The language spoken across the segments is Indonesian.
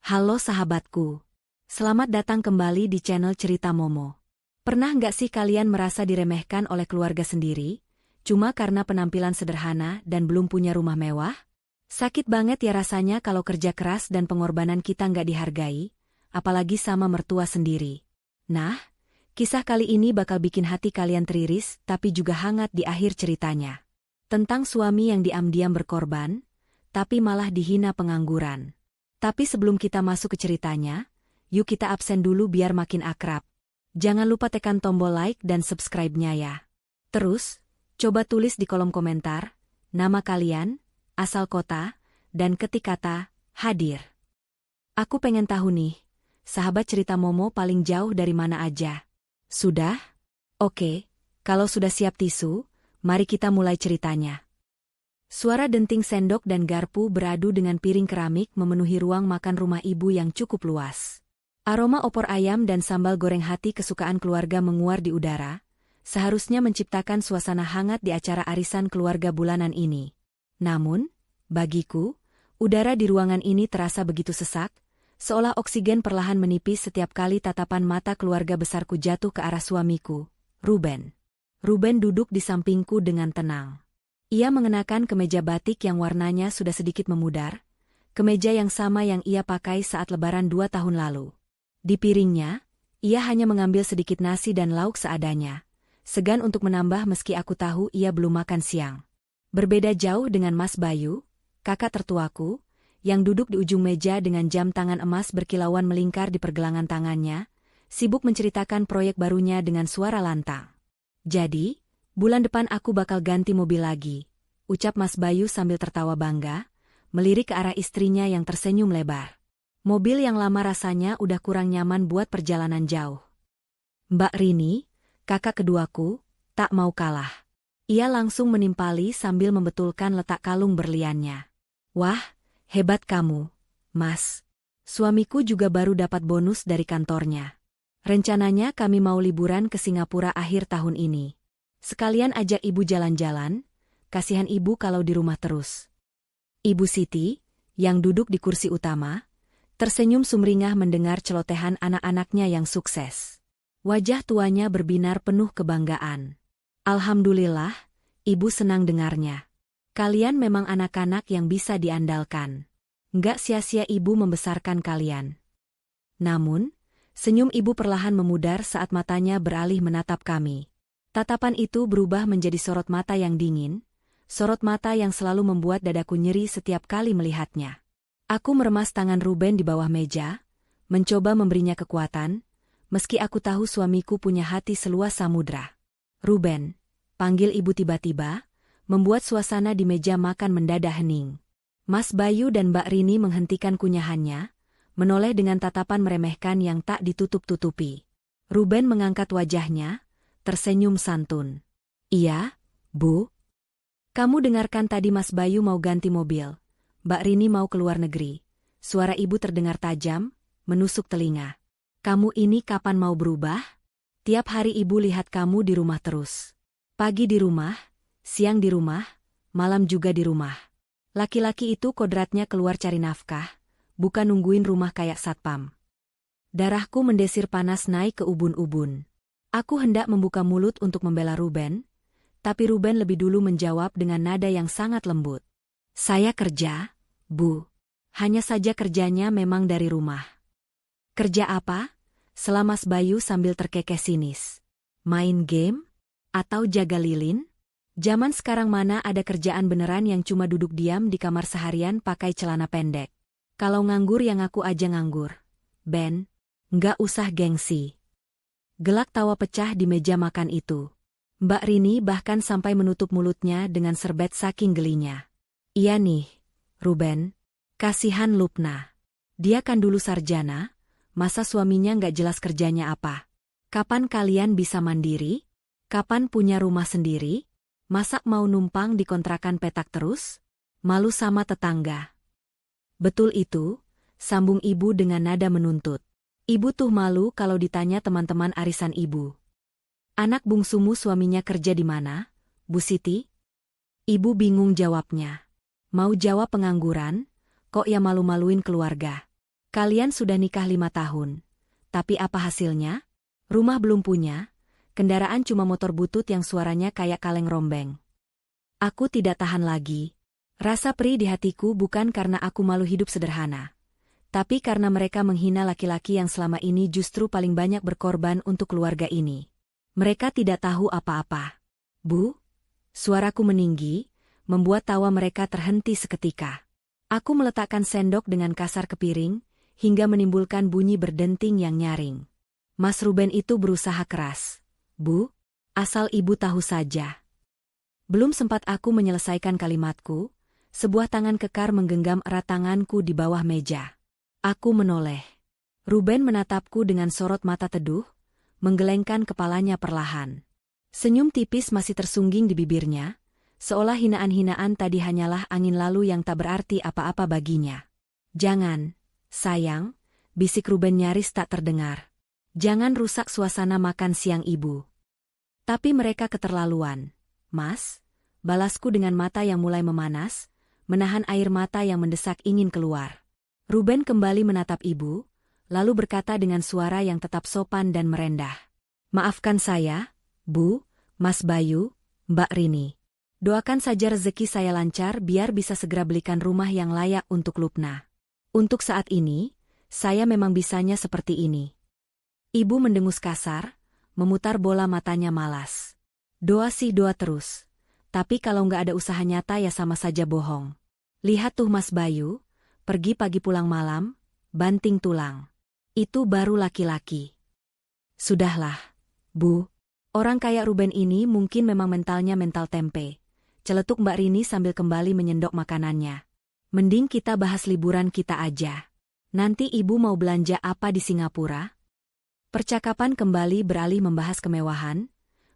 Halo sahabatku. Selamat datang kembali di channel Cerita Momo. Pernah nggak sih kalian merasa diremehkan oleh keluarga sendiri, cuma karena penampilan sederhana dan belum punya rumah mewah? Sakit banget ya rasanya kalau kerja keras dan pengorbanan kita nggak dihargai, apalagi sama mertua sendiri. Nah, kisah kali ini bakal bikin hati kalian teriris tapi juga hangat di akhir ceritanya. Tentang suami yang diam-diam berkorban, tapi malah dihina pengangguran. Tapi sebelum kita masuk ke ceritanya, yuk kita absen dulu biar makin akrab. Jangan lupa tekan tombol like dan subscribe-nya ya. Terus, coba tulis di kolom komentar, nama kalian, asal kota, dan ketik kata, hadir. Aku pengen tahu nih, sahabat cerita Momo paling jauh dari mana aja? Sudah? Oke, kalau sudah siap tisu, mari kita mulai ceritanya. Suara denting sendok dan garpu beradu dengan piring keramik memenuhi ruang makan rumah ibu yang cukup luas. Aroma opor ayam dan sambal goreng hati kesukaan keluarga menguar di udara, seharusnya menciptakan suasana hangat di acara arisan keluarga bulanan ini. Namun, bagiku, udara di ruangan ini terasa begitu sesak, seolah oksigen perlahan menipis setiap kali tatapan mata keluarga besarku jatuh ke arah suamiku, Ruben. Ruben duduk di sampingku dengan tenang. Ia mengenakan kemeja batik yang warnanya sudah sedikit memudar, kemeja yang sama yang ia pakai saat lebaran 2 tahun lalu. Di piringnya, ia hanya mengambil sedikit nasi dan lauk seadanya, segan untuk menambah meski aku tahu ia belum makan siang. Berbeda jauh dengan Mas Bayu, kakak tertuaku, yang duduk di ujung meja dengan jam tangan emas berkilauan melingkar di pergelangan tangannya, sibuk menceritakan proyek barunya dengan suara lantang. Jadi, bulan depan aku bakal ganti mobil lagi, ucap Mas Bayu sambil tertawa bangga, melirik ke arah istrinya yang tersenyum lebar. Mobil yang lama rasanya udah kurang nyaman buat perjalanan jauh. Mbak Rini, kakak keduaku, tak mau kalah. Ia langsung menimpali sambil membetulkan letak kalung berliannya. Wah, hebat kamu, Mas. Suamiku juga baru dapat bonus dari kantornya. Rencananya kami mau liburan ke Singapura akhir tahun ini. Sekalian ajak ibu jalan-jalan, kasihan ibu kalau di rumah terus. Ibu Siti, yang duduk di kursi utama, tersenyum sumringah mendengar celotehan anak-anaknya yang sukses. Wajah tuanya berbinar penuh kebanggaan. Alhamdulillah, ibu senang dengarnya. Kalian memang anak-anak yang bisa diandalkan. Nggak sia-sia ibu membesarkan kalian. Namun, senyum ibu perlahan memudar saat matanya beralih menatap kami. Tatapan itu berubah menjadi sorot mata yang dingin, sorot mata yang selalu membuat dadaku nyeri setiap kali melihatnya. Aku meremas tangan Ruben di bawah meja, mencoba memberinya kekuatan, meski aku tahu suamiku punya hati seluas samudra. Ruben, panggil ibu tiba-tiba, membuat suasana di meja makan mendadak hening. Mas Bayu dan Mbak Rini menghentikan kunyahannya, menoleh dengan tatapan meremehkan yang tak ditutup-tutupi. Ruben mengangkat wajahnya, tersenyum santun. Iya, Bu. Kamu dengarkan tadi Mas Bayu mau ganti mobil. Mbak Rini mau keluar negeri. Suara ibu terdengar tajam, menusuk telinga. Kamu ini kapan mau berubah? Tiap hari ibu lihat kamu di rumah terus. Pagi di rumah, siang di rumah, malam juga di rumah. Laki-laki itu kodratnya keluar cari nafkah, bukan nungguin rumah kayak satpam. Darahku mendesir panas naik ke ubun-ubun. Aku hendak membuka mulut untuk membela Ruben, tapi Ruben lebih dulu menjawab dengan nada yang sangat lembut. Saya kerja, Bu. Hanya saja kerjanya memang dari rumah. Kerja apa? Sela Mas Bayu sambil terkekeh sinis. Main game? Atau jaga lilin? Zaman sekarang mana ada kerjaan beneran yang cuma duduk diam di kamar seharian pakai celana pendek. Kalau nganggur yang aku aja nganggur. Ben, nggak usah gengsi. Gelak tawa pecah di meja makan itu. Mbak Rini bahkan sampai menutup mulutnya dengan serbet saking gelinya. Iya nih, Ruben. Kasihan Lupna. Dia kan dulu sarjana, masa suaminya nggak jelas kerjanya apa. Kapan kalian bisa mandiri? Kapan punya rumah sendiri? Masa mau numpang di kontrakan petak terus? Malu sama tetangga. Betul itu, sambung ibu dengan nada menuntut. Ibu tuh malu kalau ditanya teman-teman arisan ibu. Anak bungsumu suaminya kerja di mana, Bu Siti? Ibu bingung jawabnya. Mau jawab pengangguran, kok ya malu-maluin keluarga. Kalian sudah nikah 5 tahun. Tapi apa hasilnya? Rumah belum punya, kendaraan cuma motor butut yang suaranya kayak kaleng rombeng. Aku tidak tahan lagi. Rasa perih di hatiku bukan karena aku malu hidup sederhana. Tapi karena mereka menghina laki-laki yang selama ini justru paling banyak berkorban untuk keluarga ini. Mereka tidak tahu apa-apa. Bu, suaraku meninggi, membuat tawa mereka terhenti seketika. Aku meletakkan sendok dengan kasar ke piring, hingga menimbulkan bunyi berdenting yang nyaring. Mas Ruben itu berusaha keras. Bu, asal ibu tahu saja. Belum sempat aku menyelesaikan kalimatku, sebuah tangan kekar menggenggam erat tanganku di bawah meja. Aku menoleh. Ruben menatapku dengan sorot mata teduh, menggelengkan kepalanya perlahan. Senyum tipis masih tersungging di bibirnya, seolah hinaan-hinaan tadi hanyalah angin lalu yang tak berarti apa-apa baginya. Jangan, sayang, bisik Ruben nyaris tak terdengar. Jangan rusak suasana makan siang ibu. Tapi mereka keterlaluan. Mas, balasku dengan mata yang mulai memanas, menahan air mata yang mendesak ingin keluar. Ruben kembali menatap ibu, lalu berkata dengan suara yang tetap sopan dan merendah. Maafkan saya, Bu, Mas Bayu, Mbak Rini. Doakan saja rezeki saya lancar biar bisa segera belikan rumah yang layak untuk Lupna. Untuk saat ini, saya memang bisanya seperti ini. Ibu mendengus kasar, memutar bola matanya malas. Doa sih doa terus. Tapi kalau nggak ada usaha nyata ya sama saja bohong. Lihat tuh Mas Bayu, pergi pagi pulang malam, banting tulang. Itu baru laki-laki. Sudahlah, Bu. Orang kayak Ruben ini mungkin memang mentalnya mental tempe. Celetuk Mbak Rini sambil kembali menyendok makanannya. Mending kita bahas liburan kita aja. Nanti ibu mau belanja apa di Singapura? Percakapan kembali beralih membahas kemewahan,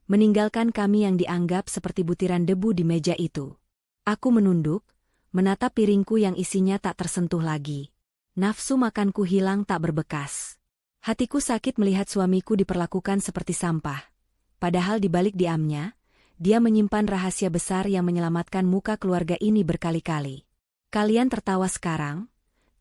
meninggalkan kami yang dianggap seperti butiran debu di meja itu. Aku menunduk, menatap piringku yang isinya tak tersentuh lagi. Nafsu makanku hilang tak berbekas. Hatiku sakit melihat suamiku diperlakukan seperti sampah. Padahal di balik diamnya, dia menyimpan rahasia besar yang menyelamatkan muka keluarga ini berkali-kali. Kalian tertawa sekarang,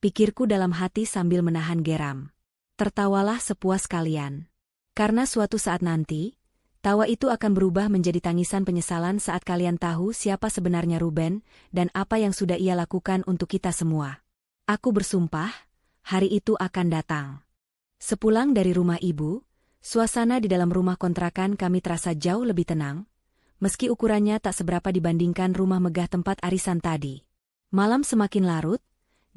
pikirku dalam hati sambil menahan geram. Tertawalah sepuas kalian. Karena suatu saat nanti, tawa itu akan berubah menjadi tangisan penyesalan saat kalian tahu siapa sebenarnya Ruben dan apa yang sudah ia lakukan untuk kita semua. Aku bersumpah, hari itu akan datang. Sepulang dari rumah ibu, suasana di dalam rumah kontrakan kami terasa jauh lebih tenang, meski ukurannya tak seberapa dibandingkan rumah megah tempat arisan tadi. Malam semakin larut,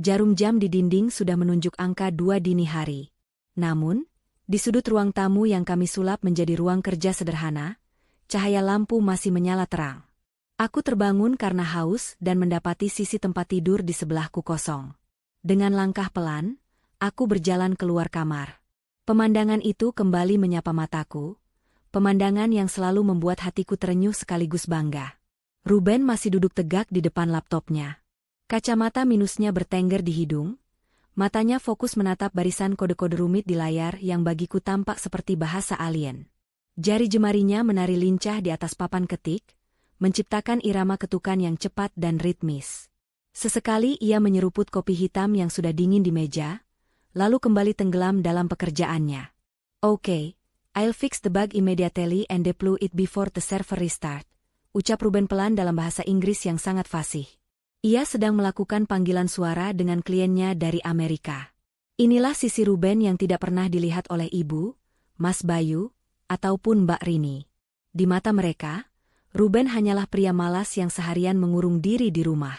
jarum jam di dinding sudah menunjuk angka 2 dini hari. Namun, di sudut ruang tamu yang kami sulap menjadi ruang kerja sederhana, cahaya lampu masih menyala terang. Aku terbangun karena haus dan mendapati sisi tempat tidur di sebelahku kosong. Dengan langkah pelan, aku berjalan keluar kamar. Pemandangan itu kembali menyapa mataku, pemandangan yang selalu membuat hatiku terenyuh sekaligus bangga. Ruben masih duduk tegak di depan laptopnya. Kacamata minusnya bertengger di hidung, matanya fokus menatap barisan kode-kode rumit di layar yang bagiku tampak seperti bahasa alien. Jari jemarinya menari lincah di atas papan ketik, menciptakan irama ketukan yang cepat dan ritmis. Sesekali ia menyeruput kopi hitam yang sudah dingin di meja, lalu kembali tenggelam dalam pekerjaannya. Okay, I'll fix the bug immediately and deploy it before the server restart, ucap Ruben pelan dalam bahasa Inggris yang sangat fasih. Ia sedang melakukan panggilan suara dengan kliennya dari Amerika. Inilah sisi Ruben yang tidak pernah dilihat oleh ibu, Mas Bayu, ataupun Mbak Rini. Di mata mereka, Ruben hanyalah pria malas yang seharian mengurung diri di rumah.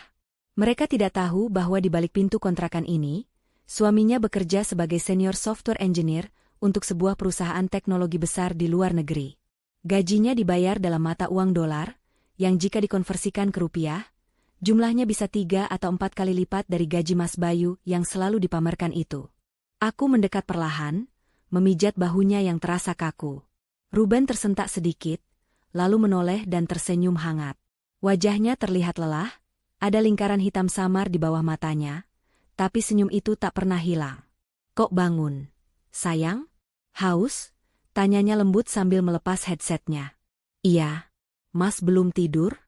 Mereka tidak tahu bahwa di balik pintu kontrakan ini, suaminya bekerja sebagai senior software engineer untuk sebuah perusahaan teknologi besar di luar negeri. Gajinya dibayar dalam mata uang dolar, yang jika dikonversikan ke rupiah, jumlahnya bisa 3 atau 4 kali lipat dari gaji Mas Bayu yang selalu dipamerkan itu. Aku mendekat perlahan, memijat bahunya yang terasa kaku. Ruben tersentak sedikit, lalu menoleh dan tersenyum hangat. Wajahnya terlihat lelah, ada lingkaran hitam samar di bawah matanya, tapi senyum itu tak pernah hilang. Kok bangun? Sayang? Haus? Tanyanya lembut sambil melepas headsetnya. Iya. Mas belum tidur?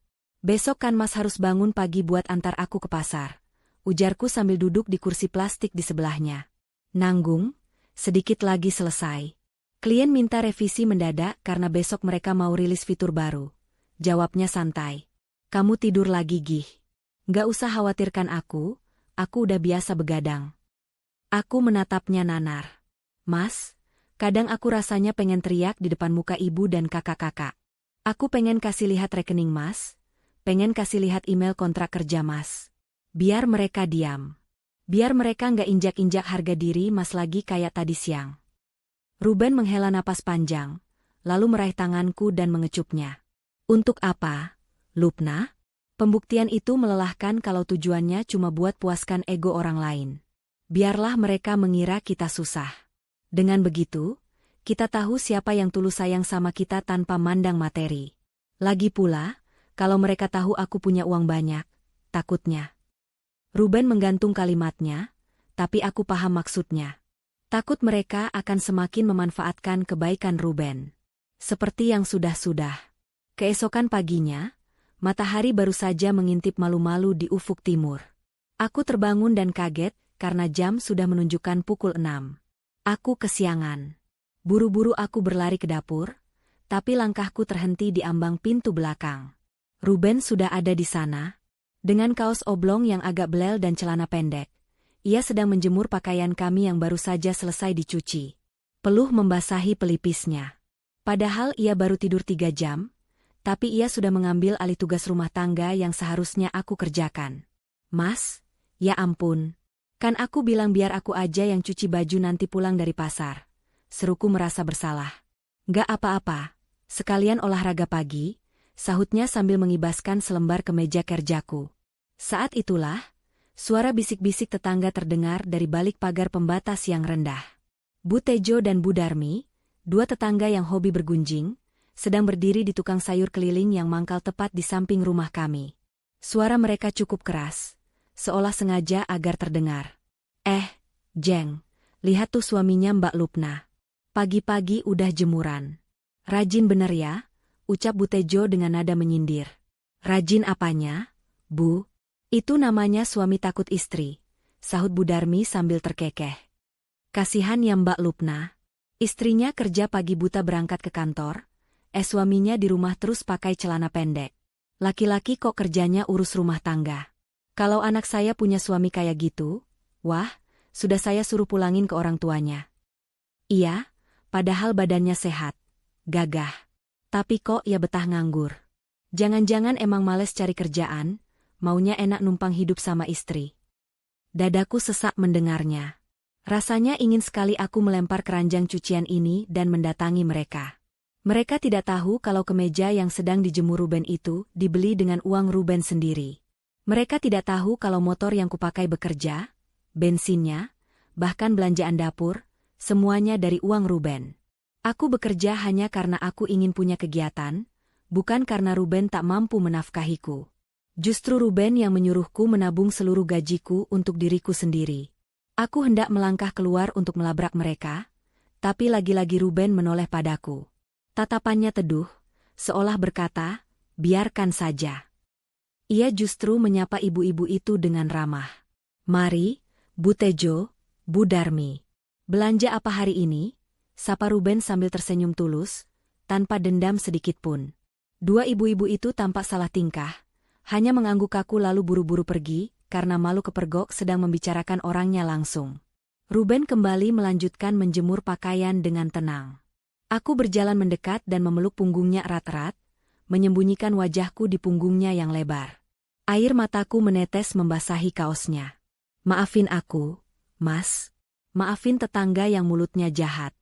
Besok kan Mas harus bangun pagi buat antar aku ke pasar, ujarku sambil duduk di kursi plastik di sebelahnya. Nanggung, sedikit lagi selesai. Klien minta revisi mendadak karena besok mereka mau rilis fitur baru. Jawabnya santai. Kamu tidur lagi, Gih. Nggak usah khawatirkan aku udah biasa begadang. Aku menatapnya nanar. Mas, kadang aku rasanya pengen teriak di depan muka ibu dan kakak-kakak. Aku pengen kasih lihat rekening Mas, pengen kasih lihat email kontrak kerja Mas. Biar mereka diam. Biar mereka nggak injak-injak harga diri Mas lagi kayak tadi siang. Ruben menghela napas panjang, lalu meraih tanganku dan mengecupnya. Untuk apa, Lupna? Pembuktian itu melelahkan kalau tujuannya cuma buat puaskan ego orang lain. Biarlah mereka mengira kita susah. Dengan begitu, kita tahu siapa yang tulus sayang sama kita tanpa mandang materi. Lagi pula, kalau mereka tahu aku punya uang banyak, takutnya. Ruben menggantung kalimatnya, tapi aku paham maksudnya. Takut mereka akan semakin memanfaatkan kebaikan Ruben. Seperti yang sudah-sudah. Keesokan paginya, matahari baru saja mengintip malu-malu di ufuk timur. Aku terbangun dan kaget karena jam sudah menunjukkan pukul 6. Aku kesiangan. Buru-buru aku berlari ke dapur, tapi langkahku terhenti di ambang pintu belakang. Ruben sudah ada di sana, dengan kaos oblong yang agak belel dan celana pendek. Ia sedang menjemur pakaian kami yang baru saja selesai dicuci. Peluh membasahi pelipisnya. Padahal ia baru tidur 3 jam, tapi ia sudah mengambil alih tugas rumah tangga yang seharusnya aku kerjakan. Mas, ya ampun. Kan aku bilang biar aku aja yang cuci baju nanti pulang dari pasar. Seruku merasa bersalah. Gak apa-apa, sekalian olahraga pagi, sahutnya sambil mengibaskan selembar kemeja kerjaku. Saat itulah, suara bisik-bisik tetangga terdengar dari balik pagar pembatas yang rendah. Bu Tejo dan Bu Darmi, 2 tetangga yang hobi bergunjing, sedang berdiri di tukang sayur keliling yang mangkal tepat di samping rumah kami. Suara mereka cukup keras, seolah sengaja agar terdengar. Jeng, lihat tuh suaminya Mbak Lupna. Pagi-pagi udah jemuran. Rajin bener ya, ucap Bu Tejo dengan nada menyindir. Rajin apanya, Bu? Itu namanya suami takut istri, sahut Bu Darmi sambil terkekeh. Kasihan ya Mbak Lupna. Istrinya kerja pagi buta berangkat ke kantor, suaminya di rumah terus pakai celana pendek. Laki-laki kok kerjanya urus rumah tangga. Kalau anak saya punya suami kayak gitu, wah, sudah saya suruh pulangin ke orang tuanya. Iya, padahal badannya sehat, gagah. Tapi kok ya betah nganggur. Jangan-jangan emang males cari kerjaan, maunya enak numpang hidup sama istri. Dadaku sesak mendengarnya. Rasanya ingin sekali aku melempar keranjang cucian ini dan mendatangi mereka. Mereka tidak tahu kalau kemeja yang sedang dijemur Ruben itu dibeli dengan uang Ruben sendiri. Mereka tidak tahu kalau motor yang kupakai bekerja, bensinnya, bahkan belanjaan dapur, semuanya dari uang Ruben. Aku bekerja hanya karena aku ingin punya kegiatan, bukan karena Ruben tak mampu menafkahiku. Justru Ruben yang menyuruhku menabung seluruh gajiku untuk diriku sendiri. Aku hendak melangkah keluar untuk melabrak mereka, tapi lagi-lagi Ruben menoleh padaku. Tatapannya teduh, seolah berkata, biarkan saja. Ia justru menyapa ibu-ibu itu dengan ramah. Mari, Bu Tejo, Bu Darmi. Belanja apa hari ini? Sapa Ruben sambil tersenyum tulus, tanpa dendam sedikit pun. 2 ibu-ibu itu tampak salah tingkah, hanya mengangguk kaku lalu buru-buru pergi, karena malu kepergok sedang membicarakan orangnya langsung. Ruben kembali melanjutkan menjemur pakaian dengan tenang. Aku berjalan mendekat dan memeluk punggungnya erat-erat, menyembunyikan wajahku di punggungnya yang lebar. Air mataku menetes membasahi kaosnya. Maafin aku, Mas. Maafin tetangga yang mulutnya jahat.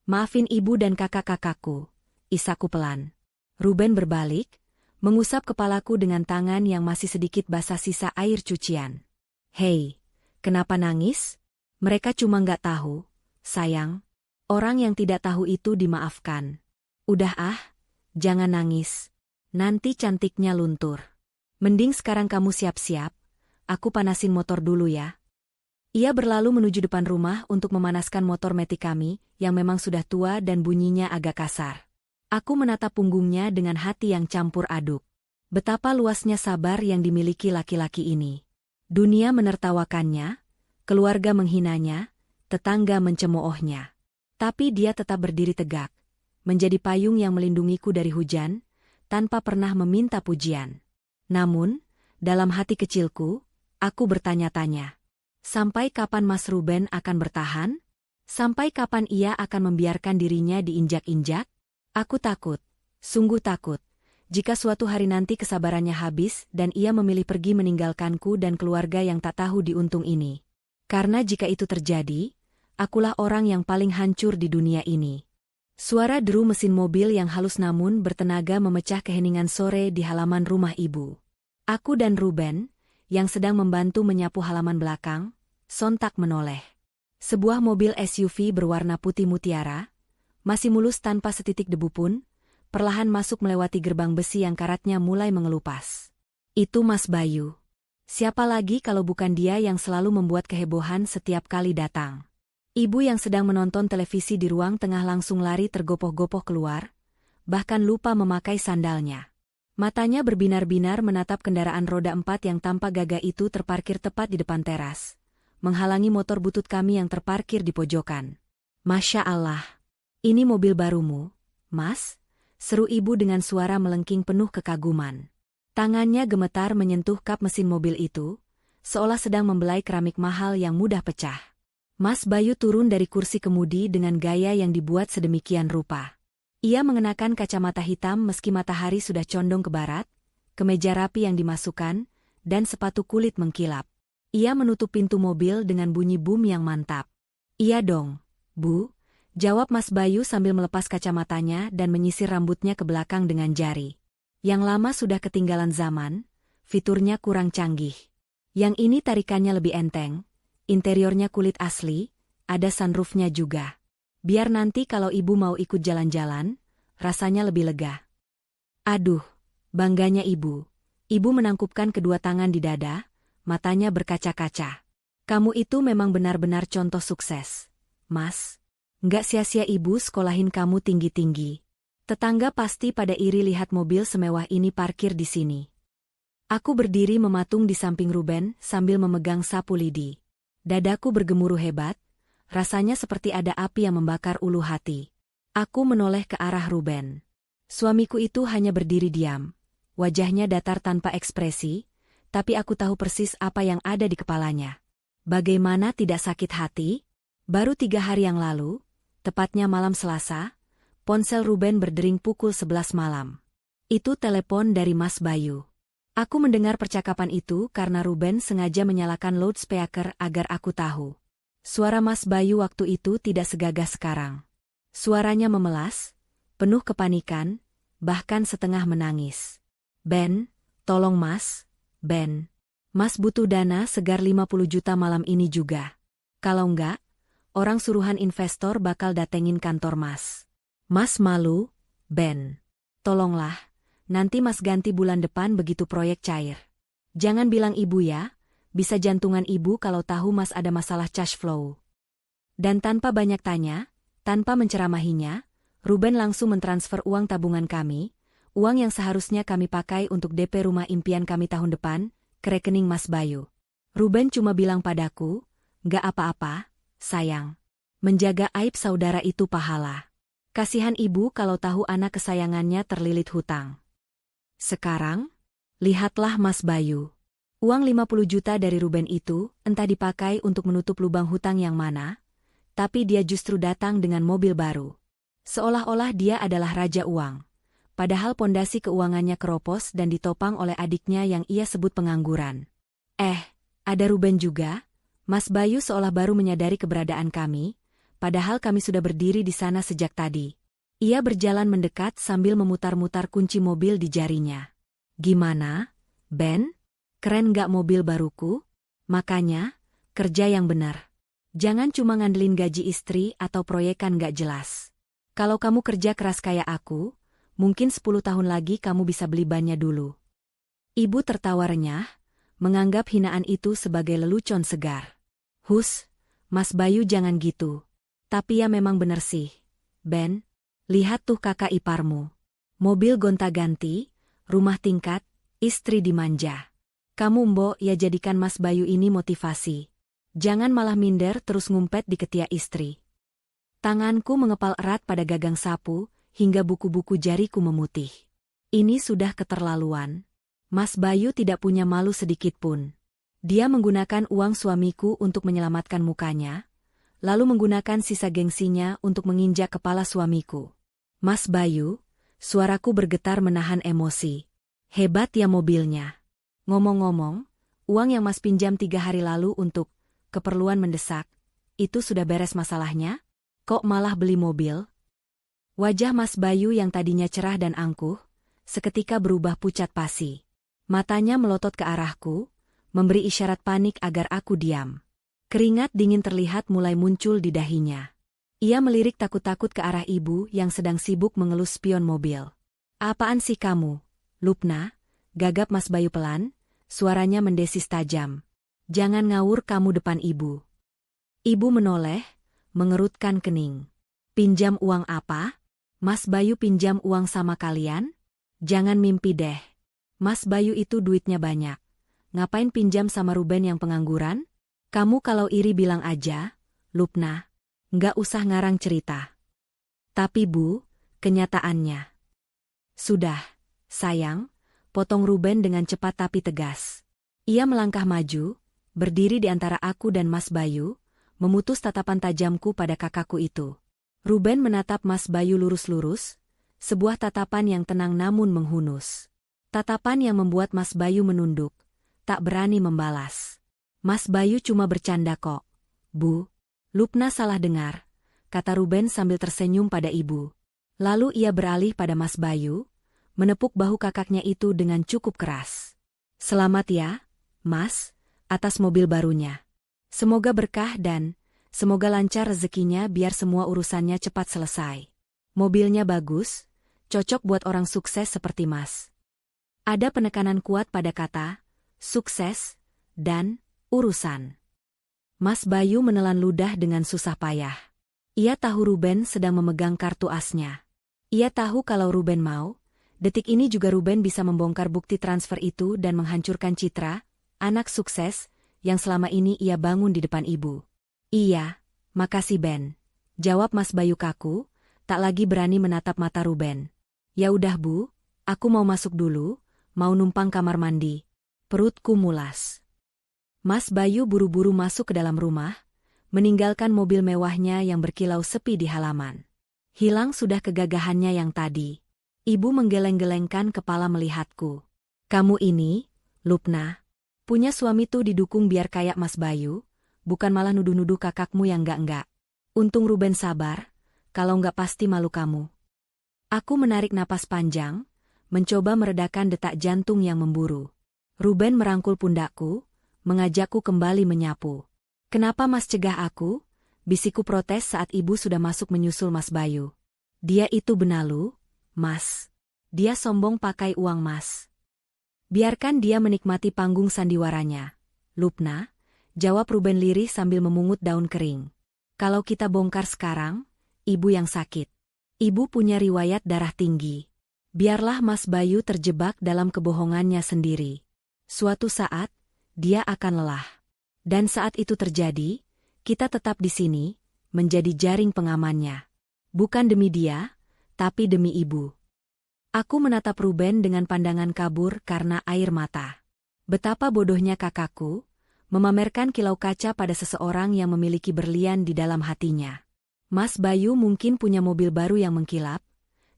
Maafin ibu dan kakak-kakakku, isaku pelan. Ruben berbalik, mengusap kepalaku dengan tangan yang masih sedikit basah sisa air cucian. Hei, kenapa nangis? Mereka cuma nggak tahu, sayang. Orang yang tidak tahu itu dimaafkan. Udah jangan nangis. Nanti cantiknya luntur. Mending sekarang kamu siap-siap, aku panasin motor dulu ya. Ia berlalu menuju depan rumah untuk memanaskan motor metik kami, yang memang sudah tua dan bunyinya agak kasar. Aku menatap punggungnya dengan hati yang campur aduk. Betapa luasnya sabar yang dimiliki laki-laki ini. Dunia menertawakannya, keluarga menghinanya, tetangga mencemoohnya. Tapi dia tetap berdiri tegak, menjadi payung yang melindungiku dari hujan, tanpa pernah meminta pujian. Namun, dalam hati kecilku, aku bertanya-tanya. Sampai kapan Mas Ruben akan bertahan? Sampai kapan ia akan membiarkan dirinya diinjak-injak? Aku takut, sungguh takut. Jika suatu hari nanti kesabarannya habis dan ia memilih pergi meninggalkanku dan keluarga yang tak tahu diuntung ini. Karena jika itu terjadi, akulah orang yang paling hancur di dunia ini. Suara deru mesin mobil yang halus namun bertenaga memecah keheningan sore di halaman rumah ibu. Aku dan Ruben, yang sedang membantu menyapu halaman belakang, sontak menoleh. Sebuah mobil SUV berwarna putih mutiara, masih mulus tanpa setitik debu pun, perlahan masuk melewati gerbang besi yang karatnya mulai mengelupas. Itu Mas Bayu. Siapa lagi kalau bukan dia yang selalu membuat kehebohan setiap kali datang. Ibu yang sedang menonton televisi di ruang tengah langsung lari tergopoh-gopoh keluar, bahkan lupa memakai sandalnya. Matanya berbinar-binar menatap kendaraan roda 4 yang tanpa gagah itu terparkir tepat di depan teras, menghalangi motor butut kami yang terparkir di pojokan. Masya Allah, ini mobil barumu, Mas? Seru ibu dengan suara melengking penuh kekaguman. Tangannya gemetar menyentuh kap mesin mobil itu, seolah sedang membelai keramik mahal yang mudah pecah. Mas Bayu turun dari kursi kemudi dengan gaya yang dibuat sedemikian rupa. Ia mengenakan kacamata hitam meski matahari sudah condong ke barat, kemeja rapi yang dimasukkan, dan sepatu kulit mengkilap. Ia menutup pintu mobil dengan bunyi bum yang mantap. Iya dong, Bu. Jawab Mas Bayu sambil melepas kacamatanya dan menyisir rambutnya ke belakang dengan jari. Yang lama sudah ketinggalan zaman, fiturnya kurang canggih. Yang ini tarikannya lebih enteng, interiornya kulit asli, ada sunroofnya juga. Biar nanti kalau ibu mau ikut jalan-jalan, rasanya lebih lega. Aduh, bangganya ibu. Ibu menangkupkan kedua tangan di dada, matanya berkaca-kaca. Kamu itu memang benar-benar contoh sukses, Mas. Nggak sia-sia ibu sekolahin kamu tinggi-tinggi. Tetangga pasti pada iri lihat mobil semewah ini parkir di sini. Aku berdiri mematung di samping Ruben sambil memegang sapu lidi. Dadaku bergemuruh hebat, rasanya seperti ada api yang membakar ulu hati. Aku menoleh ke arah Ruben. Suamiku itu hanya berdiri diam. Wajahnya datar tanpa ekspresi, tapi aku tahu persis apa yang ada di kepalanya. Bagaimana tidak sakit hati? Baru 3 hari yang lalu, tepatnya malam Selasa, ponsel Ruben berdering pukul 11 malam. Itu telepon dari Mas Bayu. Aku mendengar percakapan itu karena Ruben sengaja menyalakan loudspeaker agar aku tahu. Suara Mas Bayu waktu itu tidak segagah sekarang. Suaranya memelas, penuh kepanikan, bahkan setengah menangis. Ben, tolong Mas, Ben. Mas butuh dana segar 50 juta malam ini juga. Kalau enggak, orang suruhan investor bakal datengin kantor Mas. Mas malu, Ben. Tolonglah, nanti Mas ganti bulan depan begitu proyek cair. Jangan bilang ibu ya, bisa jantungan ibu kalau tahu Mas ada masalah cash flow. Dan tanpa banyak tanya, tanpa menceramahinya, Ruben langsung mentransfer uang tabungan kami, uang yang seharusnya kami pakai untuk DP rumah impian kami tahun depan, ke rekening Mas Bayu. Ruben cuma bilang padaku, "Nggak apa-apa, sayang. Menjaga aib saudara itu pahala. Kasihan ibu kalau tahu anak kesayangannya terlilit hutang." Sekarang, lihatlah Mas Bayu. Uang 50 juta dari Ruben itu entah dipakai untuk menutup lubang hutang yang mana, tapi dia justru datang dengan mobil baru. Seolah-olah dia adalah raja uang. Padahal pondasi keuangannya keropos dan ditopang oleh adiknya yang ia sebut pengangguran. Ada Ruben juga? Mas Bayu seolah baru menyadari keberadaan kami, padahal kami sudah berdiri di sana sejak tadi. Ia berjalan mendekat sambil memutar-mutar kunci mobil di jarinya. Gimana, Ben? Keren gak mobil baruku? Makanya, kerja yang benar. Jangan cuma ngandelin gaji istri atau proyekan gak jelas. Kalau kamu kerja keras kayak aku, mungkin 10 tahun lagi kamu bisa beli bannya dulu. Ibu tertawa renyah, menganggap hinaan itu sebagai lelucon segar. Hus, Mas Bayu jangan gitu. Tapi ya memang bener sih, Ben. Lihat tuh kakak iparmu. Mobil gonta-ganti, rumah tingkat, istri dimanja. Kamu mbok ya jadikan Mas Bayu ini motivasi. Jangan malah minder terus ngumpet di ketiak istri. Tanganku mengepal erat pada gagang sapu, hingga buku-buku jariku memutih. Ini sudah keterlaluan. Mas Bayu tidak punya malu sedikitpun. Dia menggunakan uang suamiku untuk menyelamatkan mukanya, lalu menggunakan sisa gengsinya untuk menginjak kepala suamiku. Mas Bayu, suaraku bergetar menahan emosi. Hebat ya mobilnya. Ngomong-ngomong, uang yang Mas pinjam 3 hari lalu untuk keperluan mendesak, itu sudah beres masalahnya? Kok malah beli mobil? Wajah Mas Bayu yang tadinya cerah dan angkuh, seketika berubah pucat pasi. Matanya melotot ke arahku, memberi isyarat panik agar aku diam. Keringat dingin terlihat mulai muncul di dahinya. Ia melirik takut-takut ke arah ibu yang sedang sibuk mengelus spion mobil. "Apaan sih kamu, Lupna?" gagap Mas Bayu pelan, suaranya mendesis tajam. "Jangan ngawur kamu depan ibu." Ibu menoleh, mengerutkan kening. "Pinjam uang apa? Mas Bayu pinjam uang sama kalian? Jangan mimpi deh. Mas Bayu itu duitnya banyak. Ngapain pinjam sama Ruben yang pengangguran? Kamu kalau iri bilang aja, Lupna. Nggak usah ngarang cerita." "Tapi Bu, kenyataannya." "Sudah, sayang," potong Ruben dengan cepat tapi tegas. Ia melangkah maju, berdiri di antara aku dan Mas Bayu, memutus tatapan tajamku pada kakakku itu. Ruben menatap Mas Bayu lurus-lurus, sebuah tatapan yang tenang namun menghunus. Tatapan yang membuat Mas Bayu menunduk, tak berani membalas. "Mas Bayu cuma bercanda kok, Bu." "Lupna salah dengar," kata Ruben sambil tersenyum pada ibu. Lalu ia beralih pada Mas Bayu, menepuk bahu kakaknya itu dengan cukup keras. "Selamat ya, Mas, atas mobil barunya. Semoga berkah dan semoga lancar rezekinya biar semua urusannya cepat selesai. Mobilnya bagus, cocok buat orang sukses seperti Mas." Ada penekanan kuat pada kata sukses dan urusan. Mas Bayu menelan ludah dengan susah payah. Ia tahu Ruben sedang memegang kartu asnya. Ia tahu kalau Ruben mau, detik ini juga Ruben bisa membongkar bukti transfer itu dan menghancurkan citra anak sukses yang selama ini ia bangun di depan ibu. "Iya, makasih Ben," jawab Mas Bayu kaku, tak lagi berani menatap mata Ruben. "Ya udah Bu, aku mau masuk dulu, mau numpang kamar mandi." Perutku mulas. Mas Bayu buru-buru masuk ke dalam rumah, meninggalkan mobil mewahnya yang berkilau sepi di halaman. Hilang sudah kegagahannya yang tadi. Ibu menggeleng-gelengkan kepala melihatku. "Kamu ini, Lupna, punya suami tuh didukung biar kayak Mas Bayu, bukan malah nuduh-nuduh kakakmu yang enggak-enggak. Untung Ruben sabar, kalau enggak pasti malu kamu." Aku menarik napas panjang, mencoba meredakan detak jantung yang memburu. Ruben merangkul pundakku, mengajakku kembali menyapu. "Kenapa Mas cegah aku?" bisikku protes saat ibu sudah masuk menyusul Mas Bayu. "Dia itu benalu, Mas. Dia sombong pakai uang Mas. Biarkan dia menikmati panggung sandiwaranya." "Lupna," jawab Ruben lirih sambil memungut daun kering. "Kalau kita bongkar sekarang, ibu yang sakit. Ibu punya riwayat darah tinggi. Biarlah Mas Bayu terjebak dalam kebohongannya sendiri. Suatu saat, dia akan lelah. Dan saat itu terjadi, kita tetap di sini, menjadi jaring pengamannya. Bukan demi dia, tapi demi ibu." Aku menatap Ruben dengan pandangan kabur karena air mata. Betapa bodohnya kakakku, memamerkan kilau kaca pada seseorang yang memiliki berlian di dalam hatinya. Mas Bayu mungkin punya mobil baru yang mengkilap,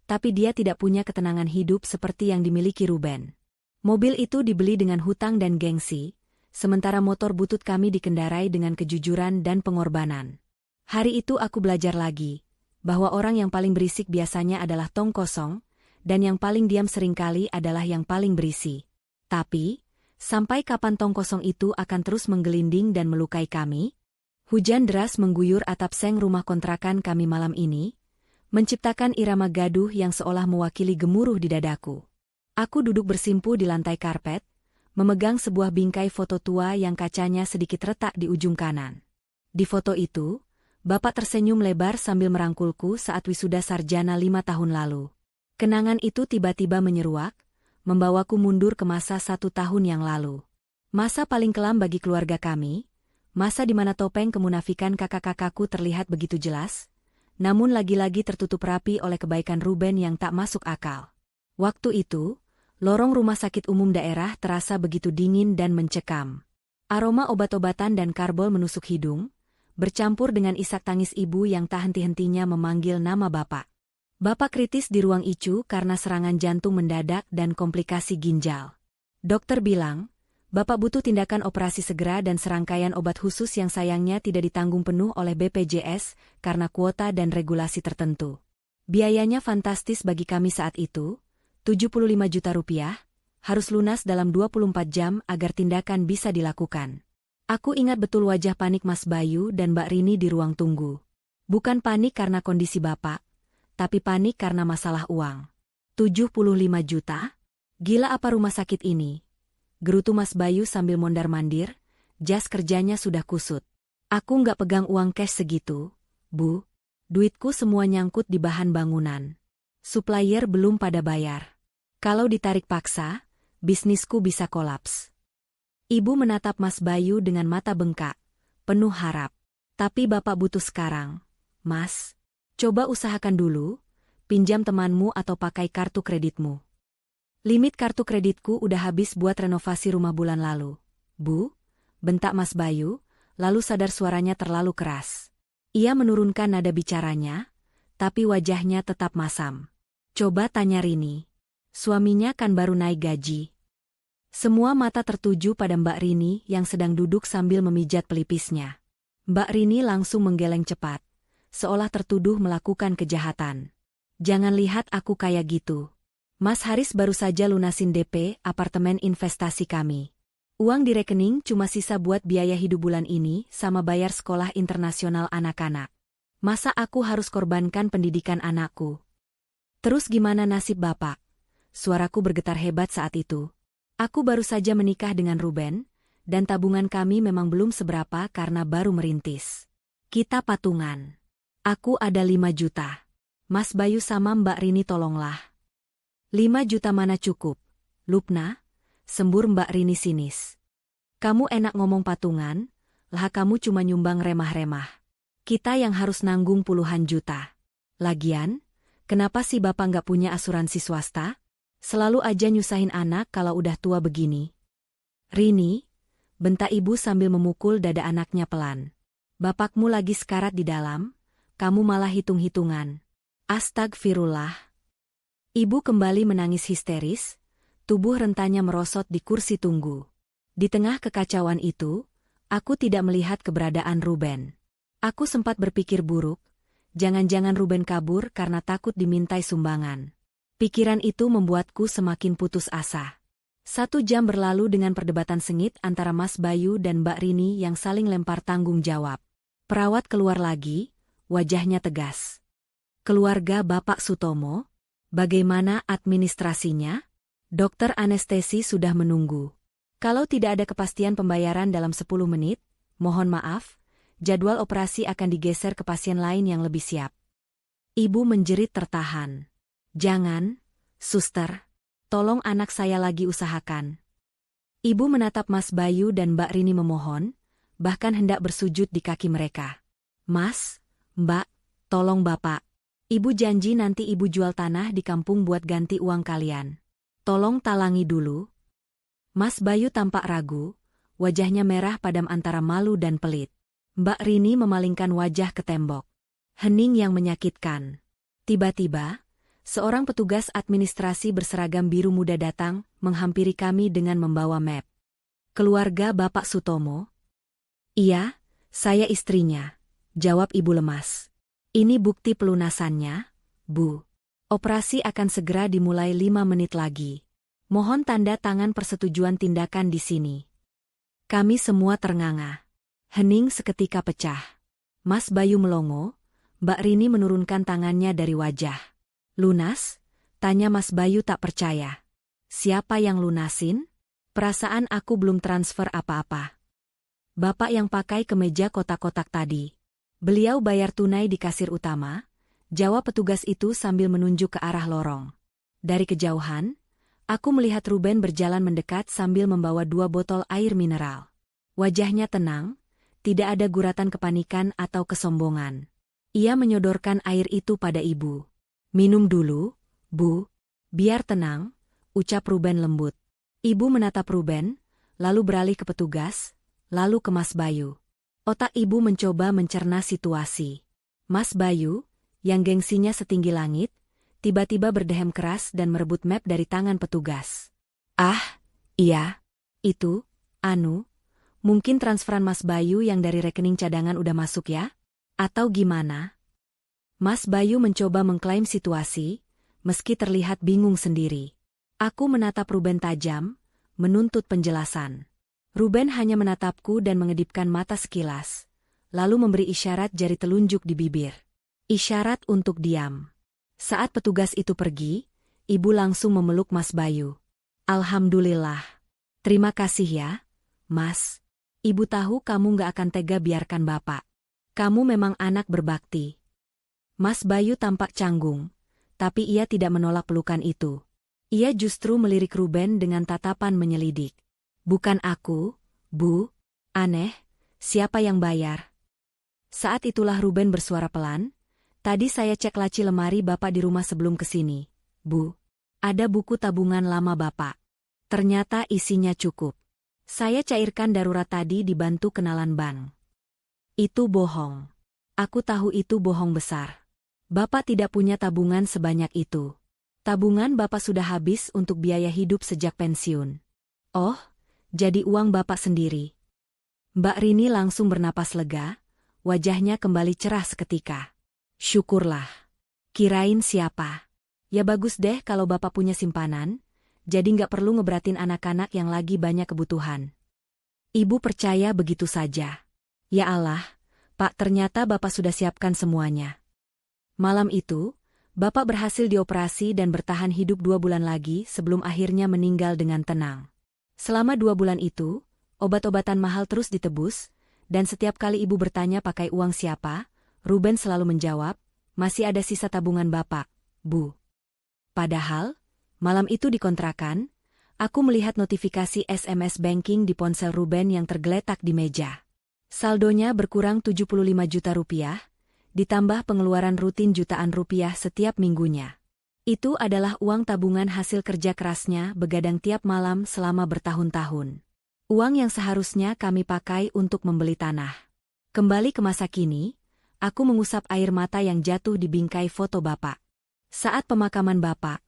tapi dia tidak punya ketenangan hidup seperti yang dimiliki Ruben. Mobil itu dibeli dengan hutang dan gengsi, sementara motor butut kami dikendarai dengan kejujuran dan pengorbanan. Hari itu aku belajar lagi, bahwa orang yang paling berisik biasanya adalah tong kosong, dan yang paling diam seringkali adalah yang paling berisi. Tapi, sampai kapan tong kosong itu akan terus menggelinding dan melukai kami? Hujan deras mengguyur atap seng rumah kontrakan kami malam ini, menciptakan irama gaduh yang seolah mewakili gemuruh di dadaku. Aku duduk bersimpu di lantai karpet, memegang sebuah bingkai foto tua yang kacanya sedikit retak di ujung kanan. Di foto itu, Bapak tersenyum lebar sambil merangkulku saat wisuda sarjana 5 tahun lalu. Kenangan itu tiba-tiba menyeruak, membawaku mundur ke masa 1 tahun yang lalu. Masa paling kelam bagi keluarga kami, Masa di mana topeng kemunafikan kakak-kakakku terlihat begitu jelas? Namun lagi-lagi tertutup rapi oleh kebaikan Ruben yang tak masuk akal. Waktu itu, lorong rumah sakit umum daerah terasa begitu dingin dan mencekam. Aroma obat-obatan dan karbol menusuk hidung, bercampur dengan isak tangis ibu yang tak henti-hentinya memanggil nama bapak. Bapak kritis di ruang ICU karena serangan jantung mendadak dan komplikasi ginjal. Dokter bilang, bapak butuh tindakan operasi segera dan serangkaian obat khusus yang sayangnya tidak ditanggung penuh oleh BPJS karena kuota dan regulasi tertentu. Biayanya fantastis bagi kami saat itu, 75 juta rupiah, harus lunas dalam 24 jam agar tindakan bisa dilakukan. Aku ingat betul wajah panik Mas Bayu dan Mbak Rini di ruang tunggu. Bukan panik karena kondisi bapak, tapi panik karena masalah uang. 75 juta? Gila apa rumah sakit ini? Gerutu Mas Bayu sambil mondar-mandir, jas kerjanya sudah kusut. Aku nggak pegang uang cash segitu, Bu. Duitku semua nyangkut di bahan bangunan. Supplier belum pada bayar. Kalau ditarik paksa, bisnisku bisa kolaps. Ibu menatap Mas Bayu dengan mata bengkak, penuh harap. Tapi bapak butuh sekarang, Mas. Coba usahakan dulu, pinjam temanmu atau pakai kartu kreditmu. Limit kartu kreditku udah habis buat renovasi rumah bulan lalu. Bu, bentak Mas Bayu, lalu sadar suaranya terlalu keras. Ia menurunkan nada bicaranya, tapi wajahnya tetap masam. Coba tanya Rini. Suaminya kan baru naik gaji. Semua mata tertuju pada Mbak Rini yang sedang duduk sambil memijat pelipisnya. Mbak Rini langsung menggeleng cepat, seolah tertuduh melakukan kejahatan. Jangan lihat aku kayak gitu. Mas Haris baru saja lunasin DP apartemen investasi kami. Uang di rekening cuma sisa buat biaya hidup bulan ini sama bayar sekolah internasional anak-anak. Masa aku harus korbankan pendidikan anakku? Terus gimana nasib bapak? Suaraku bergetar hebat saat itu. Aku baru saja menikah dengan Ruben, dan tabungan kami memang belum seberapa karena baru merintis. Kita patungan. Aku ada 5 juta. Mas Bayu sama Mbak Rini tolonglah. 5 juta mana cukup? Lupna, sembur Mbak Rini sinis. Kamu enak ngomong patungan, lah kamu cuma nyumbang remah-remah. Kita yang harus nanggung puluhan juta. Lagian, kenapa sih bapak nggak punya asuransi swasta? Selalu aja nyusahin anak kalau udah tua begini. Rini, bentak ibu sambil memukul dada anaknya pelan. Bapakmu lagi sekarat di dalam, kamu malah hitung-hitungan. Astagfirullah. Ibu kembali menangis histeris, tubuh rentanya merosot di kursi tunggu. Di tengah kekacauan itu, aku tidak melihat keberadaan Ruben. Aku sempat berpikir buruk, jangan-jangan Ruben kabur karena takut dimintai sumbangan. Pikiran itu membuatku semakin putus asa. 1 jam berlalu dengan perdebatan sengit antara Mas Bayu dan Mbak Rini yang saling lempar tanggung jawab. Perawat keluar lagi, wajahnya tegas. Keluarga Bapak Sutomo, bagaimana administrasinya? Dokter anestesi sudah menunggu. Kalau tidak ada kepastian pembayaran dalam 10 menit, mohon maaf, jadwal operasi akan digeser ke pasien lain yang lebih siap. Ibu menjerit tertahan. Jangan, suster. Tolong anak saya lagi usahakan. Ibu menatap Mas Bayu dan Mbak Rini memohon, bahkan hendak bersujud di kaki mereka. Mas, Mbak, tolong Bapak. Ibu janji nanti ibu jual tanah di kampung buat ganti uang kalian. Tolong talangi dulu. Mas Bayu tampak ragu, wajahnya merah padam antara malu dan pelit. Mbak Rini memalingkan wajah ke tembok. Hening yang menyakitkan. Tiba-tiba, seorang petugas administrasi berseragam biru muda datang, menghampiri kami dengan membawa map. Keluarga Bapak Sutomo? Iya, saya istrinya, jawab ibu lemas. Ini bukti pelunasannya, Bu. Operasi akan segera dimulai 5 menit lagi. Mohon tanda tangan persetujuan tindakan di sini. Kami semua ternganga. Hening seketika pecah. Mas Bayu melongo, Mbak Rini menurunkan tangannya dari wajah. Lunas? Tanya Mas Bayu tak percaya. Siapa yang lunasin? Perasaan aku belum transfer apa-apa. Bapak yang pakai kemeja kotak-kotak tadi. Beliau bayar tunai di kasir utama, jawab petugas itu sambil menunjuk ke arah lorong. Dari kejauhan, aku melihat Ruben berjalan mendekat sambil membawa 2 botol air mineral. Wajahnya tenang, Tidak ada guratan kepanikan atau kesombongan. Ia menyodorkan air itu pada ibu. "Minum dulu, Bu. Biar tenang," ucap Ruben lembut. Ibu menatap Ruben, lalu beralih ke petugas, lalu ke Mas Bayu. Otak ibu mencoba mencerna situasi. Mas Bayu, yang gengsinya setinggi langit, tiba-tiba berdehem keras dan merebut map dari tangan petugas. "Ah, iya. Itu, mungkin transferan Mas Bayu yang dari rekening cadangan udah masuk ya? Atau gimana?" Mas Bayu mencoba mengklaim situasi, meski terlihat bingung sendiri. Aku menatap Ruben tajam, menuntut penjelasan. Ruben hanya menatapku dan mengedipkan mata sekilas, lalu memberi isyarat jari telunjuk di bibir. Isyarat untuk diam. Saat petugas itu pergi, ibu langsung memeluk Mas Bayu. "Alhamdulillah. Terima kasih ya, Mas. Ibu tahu kamu gak akan tega biarkan Bapak. Kamu memang anak berbakti." Mas Bayu tampak canggung, tapi ia tidak menolak pelukan itu. Ia justru melirik Ruben dengan tatapan menyelidik. "Bukan aku, Bu. Aneh, siapa yang bayar?" Saat itulah Ruben bersuara pelan, "Tadi saya cek laci lemari Bapak di rumah sebelum kesini, Bu. Ada buku tabungan lama Bapak. Ternyata isinya cukup. Saya cairkan darurat tadi dibantu kenalan bank." "Itu bohong. Aku tahu itu bohong besar. Bapak tidak punya tabungan sebanyak itu. Tabungan Bapak sudah habis untuk biaya hidup sejak pensiun." "Oh, jadi uang Bapak sendiri." Mbak Rini langsung bernapas lega, wajahnya kembali cerah seketika. "Syukurlah. Kirain siapa. Ya bagus deh kalau Bapak punya simpanan, jadi nggak perlu ngeberatin anak-anak yang lagi banyak kebutuhan." Ibu percaya begitu saja. "Ya Allah, Pak, ternyata Bapak sudah siapkan semuanya." Malam itu, Bapak berhasil dioperasi dan bertahan hidup 2 bulan lagi sebelum akhirnya meninggal dengan tenang. Selama 2 bulan itu, obat-obatan mahal terus ditebus, dan setiap kali ibu bertanya pakai uang siapa, Ruben selalu menjawab, "Masih ada sisa tabungan Bapak, Bu." Padahal, malam itu di kontrakan, aku melihat notifikasi SMS banking di ponsel Ruben yang tergeletak di meja. Saldonya berkurang 75 juta rupiah, ditambah pengeluaran rutin jutaan rupiah setiap minggunya. Itu adalah uang tabungan hasil kerja kerasnya begadang tiap malam selama bertahun-tahun. Uang yang seharusnya kami pakai untuk membeli tanah. Kembali ke masa kini, aku mengusap air mata yang jatuh di bingkai foto Bapak. Saat pemakaman Bapak,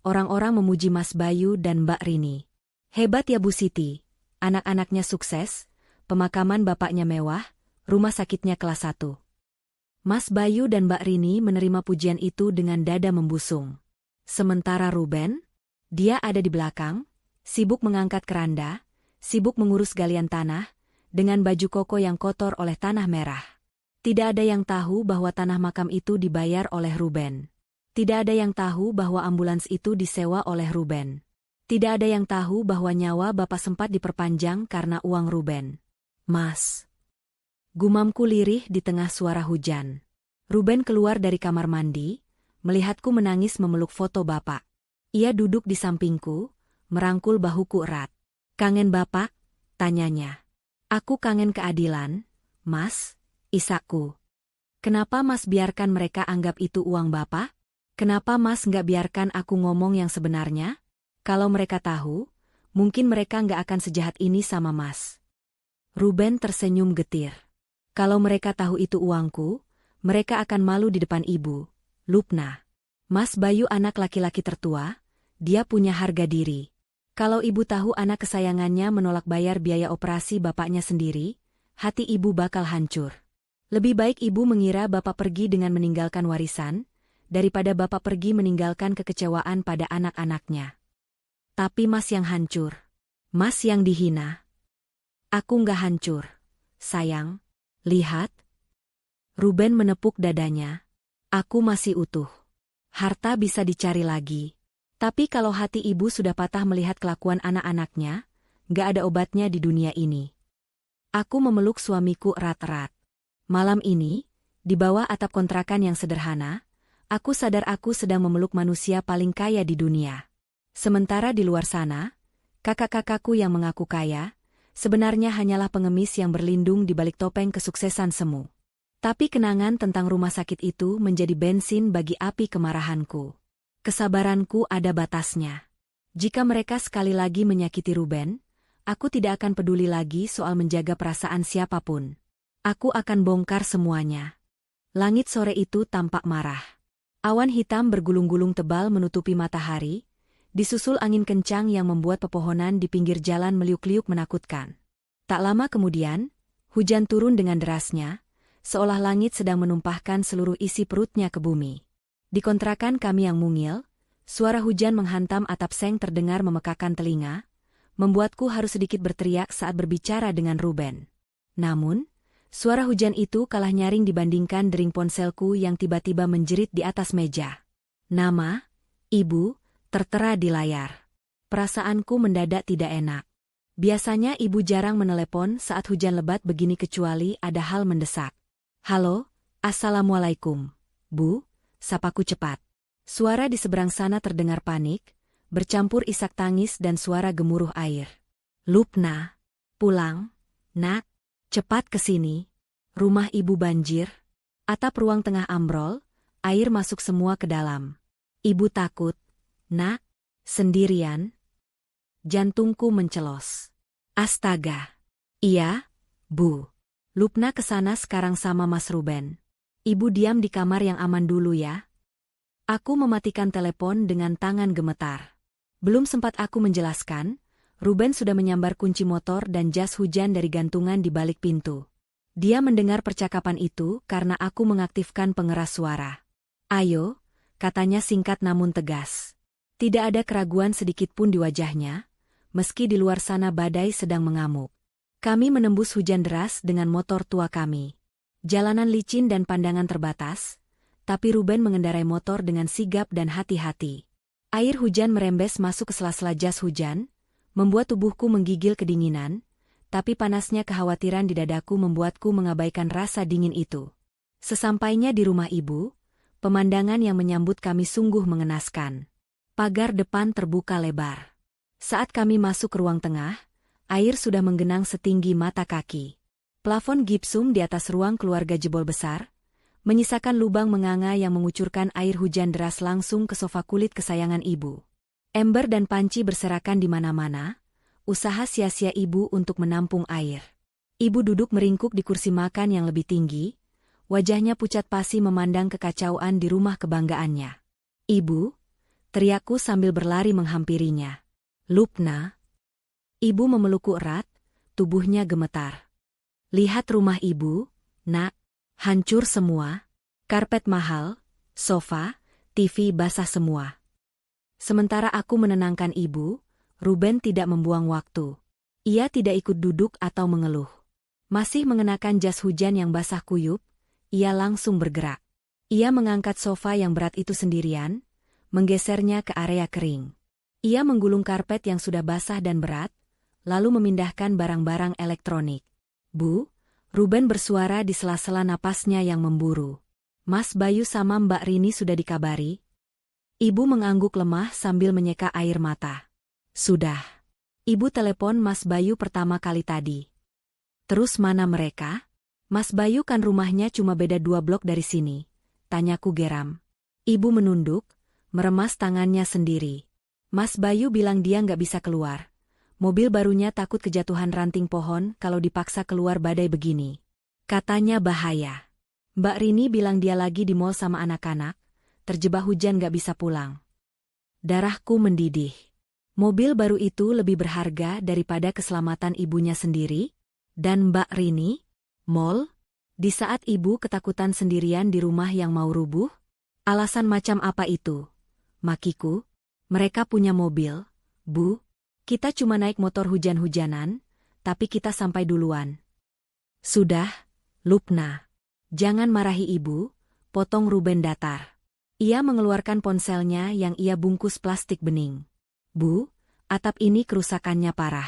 orang-orang memuji Mas Bayu dan Mbak Rini. "Hebat ya Bu Siti, anak-anaknya sukses, pemakaman Bapaknya mewah, rumah sakitnya kelas 1. Mas Bayu dan Mbak Rini menerima pujian itu dengan dada membusung. Sementara Ruben, dia ada di belakang, sibuk mengangkat keranda, sibuk mengurus galian tanah, dengan baju koko yang kotor oleh tanah merah. Tidak ada yang tahu bahwa tanah makam itu dibayar oleh Ruben. Tidak ada yang tahu bahwa ambulans itu disewa oleh Ruben. Tidak ada yang tahu bahwa nyawa Bapak sempat diperpanjang karena uang Ruben. "Mas." Gumamku lirih di tengah suara hujan. Ruben keluar dari kamar mandi, melihatku menangis memeluk foto Bapak. Ia duduk di sampingku, merangkul bahuku erat. "Kangen Bapak?" tanyanya. "Aku kangen keadilan, Mas," isakku. "Kenapa Mas biarkan mereka anggap itu uang Bapak? Kenapa Mas nggak biarkan aku ngomong yang sebenarnya? Kalau mereka tahu, mungkin mereka nggak akan sejahat ini sama Mas." Ruben tersenyum getir. "Kalau mereka tahu itu uangku, mereka akan malu di depan Ibu, Lupna. Mas Bayu anak laki-laki tertua, dia punya harga diri. Kalau Ibu tahu anak kesayangannya menolak bayar biaya operasi bapaknya sendiri, hati Ibu bakal hancur. Lebih baik Ibu mengira Bapak pergi dengan meninggalkan warisan, daripada Bapak pergi meninggalkan kekecewaan pada anak-anaknya. Tapi Mas yang hancur. Mas yang dihina." "Aku nggak hancur, sayang. Lihat." Ruben menepuk dadanya. "Aku masih utuh. Harta bisa dicari lagi. Tapi kalau hati Ibu sudah patah melihat kelakuan anak-anaknya, nggak ada obatnya di dunia ini." Aku memeluk suamiku erat-erat. Malam ini, di bawah atap kontrakan yang sederhana, aku sadar aku sedang memeluk manusia paling kaya di dunia. Sementara di luar sana, kakak-kakakku yang mengaku kaya, Sebenarnya hanyalah pengemis yang berlindung di balik topeng kesuksesan semu. Tapi kenangan tentang rumah sakit itu menjadi bensin bagi api kemarahanku. Kesabaranku ada batasnya. Jika mereka sekali lagi menyakiti Ruben, aku tidak akan peduli lagi soal menjaga perasaan siapapun. Aku akan bongkar semuanya. Langit sore itu tampak marah. Awan hitam bergulung-gulung tebal menutupi matahari, disusul angin kencang yang membuat pepohonan di pinggir jalan meliuk-liuk menakutkan. Tak lama kemudian, hujan turun dengan derasnya, seolah langit sedang menumpahkan seluruh isi perutnya ke bumi. Di kontrakan kami yang mungil, suara hujan menghantam atap seng terdengar memekakan telinga, membuatku harus sedikit berteriak saat berbicara dengan Ruben. Namun, suara hujan itu kalah nyaring dibandingkan dering ponselku yang tiba-tiba menjerit di atas meja. Nama, Ibu, tertera di layar. Perasaanku mendadak tidak enak. Biasanya ibu jarang menelepon saat hujan lebat begini kecuali ada hal mendesak. Halo, Assalamualaikum, Bu, sapaku cepat. Suara di seberang sana terdengar panik, bercampur isak tangis dan suara gemuruh air. Lupna, pulang, nak, cepat ke sini. Rumah ibu banjir. Atap ruang tengah ambrol, air masuk semua ke dalam. Ibu takut. Nak, sendirian? Jantungku mencelos. Astaga. Iya, Bu. Lupna kesana sekarang sama Mas Ruben. Ibu diam di kamar yang aman dulu ya. Aku mematikan telepon dengan tangan gemetar. Belum sempat aku menjelaskan, Ruben sudah menyambar kunci motor dan jas hujan dari gantungan di balik pintu. Dia mendengar percakapan itu karena aku mengaktifkan pengeras suara. Ayo, katanya singkat namun tegas. Tidak ada keraguan sedikit pun di wajahnya, meski di luar sana badai sedang mengamuk. Kami menembus hujan deras dengan motor tua kami. Jalanan licin dan pandangan terbatas, tapi Ruben mengendarai motor dengan sigap dan hati-hati. Air hujan merembes masuk ke sela-sela jas hujan, membuat tubuhku menggigil kedinginan, tapi panasnya kekhawatiran di dadaku membuatku mengabaikan rasa dingin itu. Sesampainya di rumah ibu, pemandangan yang menyambut kami sungguh mengenaskan. Pagar depan terbuka lebar. Saat kami masuk ke ruang tengah, air sudah menggenang setinggi mata kaki. Plafon gipsum di atas ruang keluarga jebol besar, menyisakan lubang menganga yang mengucurkan air hujan deras langsung ke sofa kulit kesayangan ibu. Ember dan panci berserakan di mana-mana, usaha sia-sia ibu untuk menampung air. Ibu duduk meringkuk di kursi makan yang lebih tinggi, wajahnya pucat pasi memandang kekacauan di rumah kebanggaannya. Ibu, teriakku sambil berlari menghampirinya. Lupna. Ibu memelukku erat, tubuhnya gemetar. Lihat rumah ibu, nak. Hancur semua, karpet mahal, sofa, TV basah semua. Sementara aku menenangkan ibu, Ruben tidak membuang waktu. Ia tidak ikut duduk atau mengeluh. Masih mengenakan jas hujan yang basah kuyup, ia langsung bergerak. Ia mengangkat sofa yang berat itu sendirian, menggesernya ke area kering. Ia menggulung karpet yang sudah basah dan berat, lalu memindahkan barang-barang elektronik. Bu, Ruben bersuara di sela-sela napasnya yang memburu. Mas Bayu sama Mbak Rini sudah dikabari? Ibu mengangguk lemah sambil menyeka air mata. Sudah. Ibu telepon Mas Bayu pertama kali tadi. Terus mana mereka? Mas Bayu kan rumahnya cuma beda 2 blok dari sini, tanyaku geram. Ibu menunduk, meremas tangannya sendiri. Mas Bayu bilang dia nggak bisa keluar. Mobil barunya takut kejatuhan ranting pohon kalau dipaksa keluar badai begini. Katanya bahaya. Mbak Rini bilang dia lagi di mall sama anak-anak, terjebak hujan gak bisa pulang. Darahku mendidih. Mobil baru itu lebih berharga daripada keselamatan ibunya sendiri? Dan Mbak Rini? Mall? Di saat ibu ketakutan sendirian di rumah yang mau rubuh? Alasan macam apa itu? Makiku. Mereka punya mobil, Bu. Kita cuma naik motor hujan-hujanan, tapi kita sampai duluan. Sudah, Lupna. Jangan marahi ibu, potong Ruben datar. Ia mengeluarkan ponselnya yang ia bungkus plastik bening. Bu, atap ini kerusakannya parah.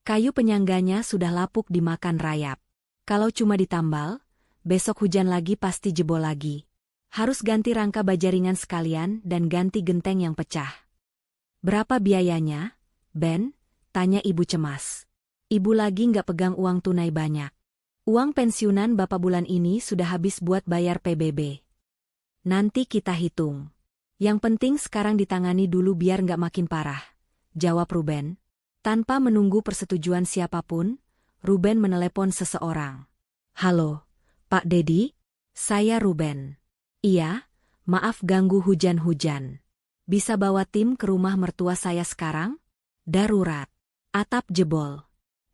Kayu penyangganya sudah lapuk dimakan rayap. Kalau cuma ditambal, besok hujan lagi pasti jebol lagi. Harus ganti rangka baja ringan sekalian dan ganti genteng yang pecah. Berapa biayanya? Ben, tanya ibu cemas. Ibu lagi nggak pegang uang tunai banyak. Uang pensiunan Bapak bulan ini sudah habis buat bayar PBB. Nanti kita hitung. Yang penting sekarang ditangani dulu biar nggak makin parah, jawab Ruben. Tanpa menunggu persetujuan siapapun, Ruben menelepon seseorang. Halo, Pak Dedi? Saya Ruben. Iya, maaf ganggu hujan-hujan. Bisa bawa tim ke rumah mertua saya sekarang? Darurat. Atap jebol.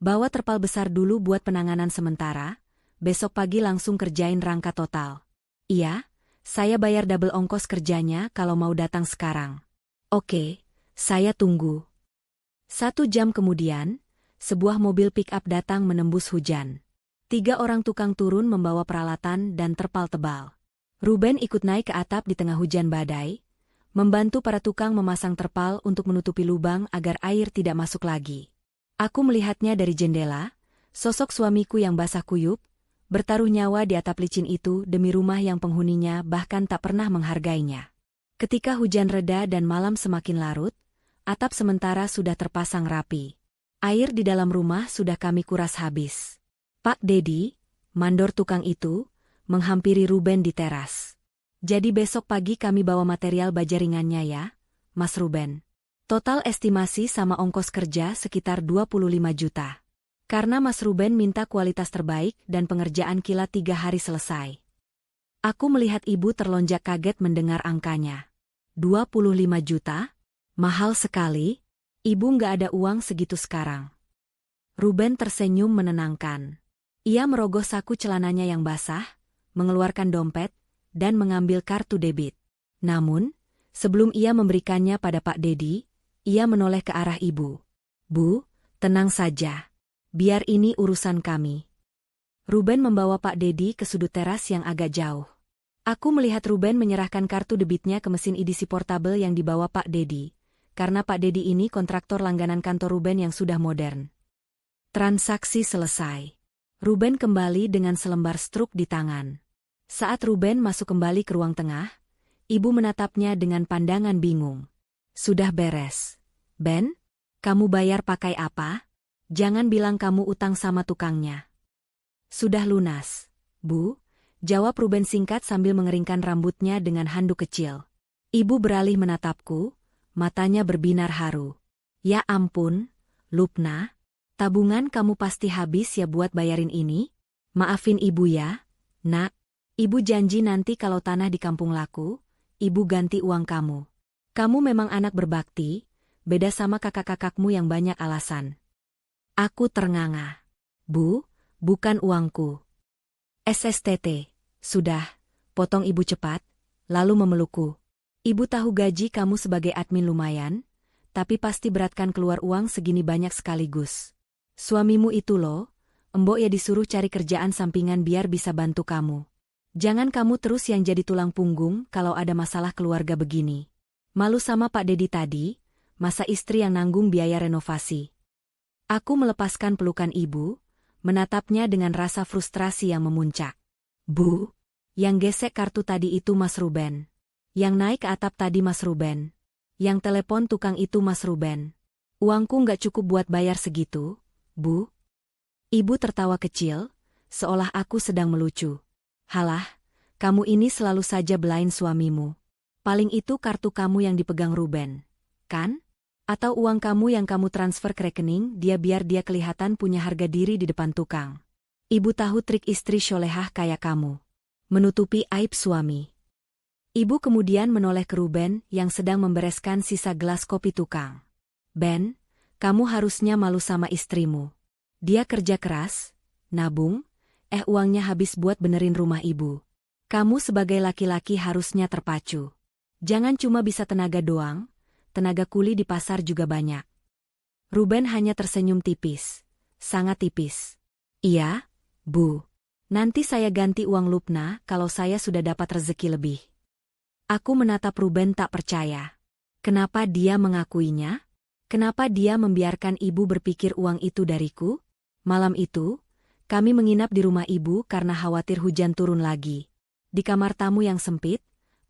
Bawa terpal besar dulu buat penanganan sementara, besok pagi langsung kerjain rangka total. Iya, saya bayar double ongkos kerjanya kalau mau datang sekarang. Oke, saya tunggu. 1 jam kemudian, sebuah mobil pick-up datang menembus hujan. 3 orang tukang turun membawa peralatan dan terpal tebal. Ruben ikut naik ke atap di tengah hujan badai, membantu para tukang memasang terpal untuk menutupi lubang agar air tidak masuk lagi. Aku melihatnya dari jendela, sosok suamiku yang basah kuyup, bertaruh nyawa di atap licin itu demi rumah yang penghuninya bahkan tak pernah menghargainya. Ketika hujan reda dan malam semakin larut, atap sementara sudah terpasang rapi. Air di dalam rumah sudah kami kuras habis. Pak Dedi, mandor tukang itu, menghampiri Ruben di teras. Jadi besok pagi kami bawa material baja ringannya ya, Mas Ruben. Total estimasi sama ongkos kerja sekitar 25 juta. Karena Mas Ruben minta kualitas terbaik dan pengerjaan kilat 3 hari selesai. Aku melihat ibu terlonjak kaget mendengar angkanya. 25 juta? Mahal sekali. Ibu nggak ada uang segitu sekarang. Ruben tersenyum menenangkan. Ia merogoh saku celananya yang basah, mengeluarkan dompet, dan mengambil kartu debit. Namun, sebelum ia memberikannya pada Pak Dedi, ia menoleh ke arah ibu. Bu, tenang saja. Biar ini urusan kami. Ruben membawa Pak Dedi ke sudut teras yang agak jauh. Aku melihat Ruben menyerahkan kartu debitnya ke mesin edisi portabel yang dibawa Pak Dedi, karena Pak Dedi ini kontraktor langganan kantor Ruben yang sudah modern. Transaksi selesai. Ruben kembali dengan selembar struk di tangan. Saat Ruben masuk kembali ke ruang tengah, ibu menatapnya dengan pandangan bingung. Sudah beres. Ben, kamu bayar pakai apa? Jangan bilang kamu utang sama tukangnya. Sudah lunas, Bu, jawab Ruben singkat sambil mengeringkan rambutnya dengan handuk kecil. Ibu beralih menatapku, matanya berbinar haru. Ya ampun, Lupna, tabungan kamu pasti habis ya buat bayarin ini? Maafin ibu ya, Nak. Ibu janji nanti kalau tanah di kampung laku, ibu ganti uang kamu. Kamu memang anak berbakti, beda sama kakak-kakakmu yang banyak alasan. Aku ternganga. Bu, bukan uangku. SSTT, sudah, potong ibu cepat, lalu memelukku. Ibu tahu gaji kamu sebagai admin lumayan, tapi pasti beratkan keluar uang segini banyak sekaligus. Suamimu itu loh, embok ya disuruh cari kerjaan sampingan biar bisa bantu kamu. Jangan kamu terus yang jadi tulang punggung kalau ada masalah keluarga begini. Malu sama Pak Dedi tadi, masa istri yang nanggung biaya renovasi. Aku melepaskan pelukan ibu, menatapnya dengan rasa frustrasi yang memuncak. Bu, yang gesek kartu tadi itu Mas Ruben. Yang naik ke atap tadi Mas Ruben. Yang telepon tukang itu Mas Ruben. Uangku nggak cukup buat bayar segitu, Bu. Ibu tertawa kecil, seolah aku sedang melucu. Halah, kamu ini selalu saja belain suamimu. Paling itu kartu kamu yang dipegang Ruben, kan? Atau uang kamu yang kamu transfer ke rekening dia biar dia kelihatan punya harga diri di depan tukang. Ibu tahu trik istri solehah kayak kamu. Menutupi aib suami. Ibu kemudian menoleh ke Ruben yang sedang membereskan sisa gelas kopi tukang. Ben, kamu harusnya malu sama istrimu. Dia kerja keras, nabung, uangnya habis buat benerin rumah ibu. Kamu sebagai laki-laki harusnya terpacu. Jangan cuma bisa tenaga doang, tenaga kuli di pasar juga banyak. Ruben hanya tersenyum tipis, sangat tipis. Iya, Bu. Nanti saya ganti uang Lupna kalau saya sudah dapat rezeki lebih. Aku menatap Ruben tak percaya. Kenapa dia mengakuinya? Kenapa dia membiarkan ibu berpikir uang itu dariku? Malam itu, kami menginap di rumah ibu karena khawatir hujan turun lagi. Di kamar tamu yang sempit,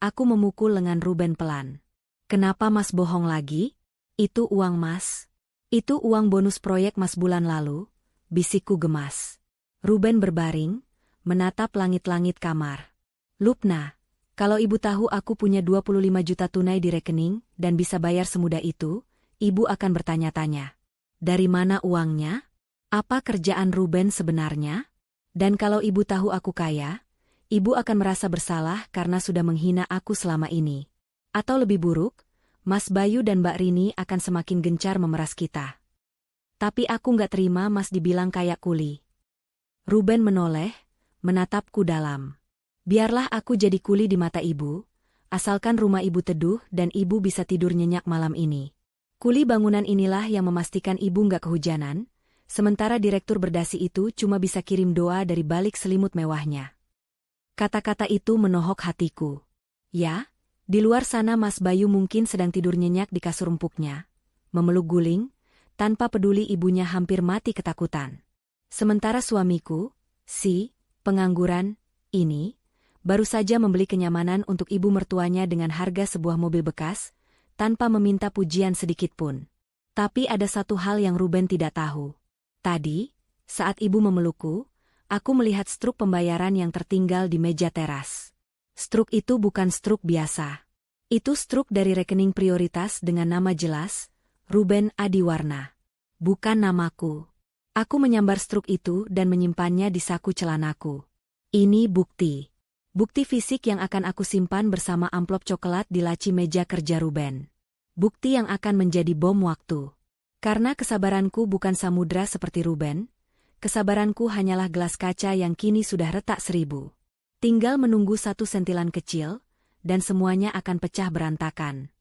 aku memukul lengan Ruben pelan. Kenapa Mas bohong lagi? Itu uang Mas. Itu uang bonus proyek Mas bulan lalu, bisikku gemas. Ruben berbaring, menatap langit-langit kamar. Lupna, kalau ibu tahu aku punya 25 juta tunai di rekening dan bisa bayar semudah itu, ibu akan bertanya-tanya. Dari mana uangnya? Apa kerjaan Ruben sebenarnya? Dan kalau ibu tahu aku kaya, ibu akan merasa bersalah karena sudah menghina aku selama ini. Atau lebih buruk, Mas Bayu dan Mbak Rini akan semakin gencar memeras kita. Tapi aku nggak terima Mas dibilang kayak kuli. Ruben menoleh, menatapku dalam. Biarlah aku jadi kuli di mata ibu, asalkan rumah ibu teduh dan ibu bisa tidur nyenyak malam ini. Kuli bangunan inilah yang memastikan ibu nggak kehujanan, sementara direktur berdasi itu cuma bisa kirim doa dari balik selimut mewahnya. Kata-kata itu menohok hatiku. Ya, di luar sana Mas Bayu mungkin sedang tidur nyenyak di kasur empuknya, memeluk guling, tanpa peduli ibunya hampir mati ketakutan. Sementara suamiku, si pengangguran ini, baru saja membeli kenyamanan untuk ibu mertuanya dengan harga sebuah mobil bekas, tanpa meminta pujian sedikitpun. Tapi ada satu hal yang Ruben tidak tahu. Tadi, saat ibu memelukku, aku melihat struk pembayaran yang tertinggal di meja teras. Struk itu bukan struk biasa. Itu struk dari rekening prioritas dengan nama jelas, Ruben Adiwarna. Bukan namaku. Aku menyambar struk itu dan menyimpannya di saku celanaku. Ini bukti. Bukti fisik yang akan aku simpan bersama amplop coklat di laci meja kerja Ruben. Bukti yang akan menjadi bom waktu. Karena kesabaranku bukan samudra seperti Ruben, kesabaranku hanyalah gelas kaca yang kini sudah retak 1000. Tinggal menunggu satu sentilan kecil, dan semuanya akan pecah berantakan.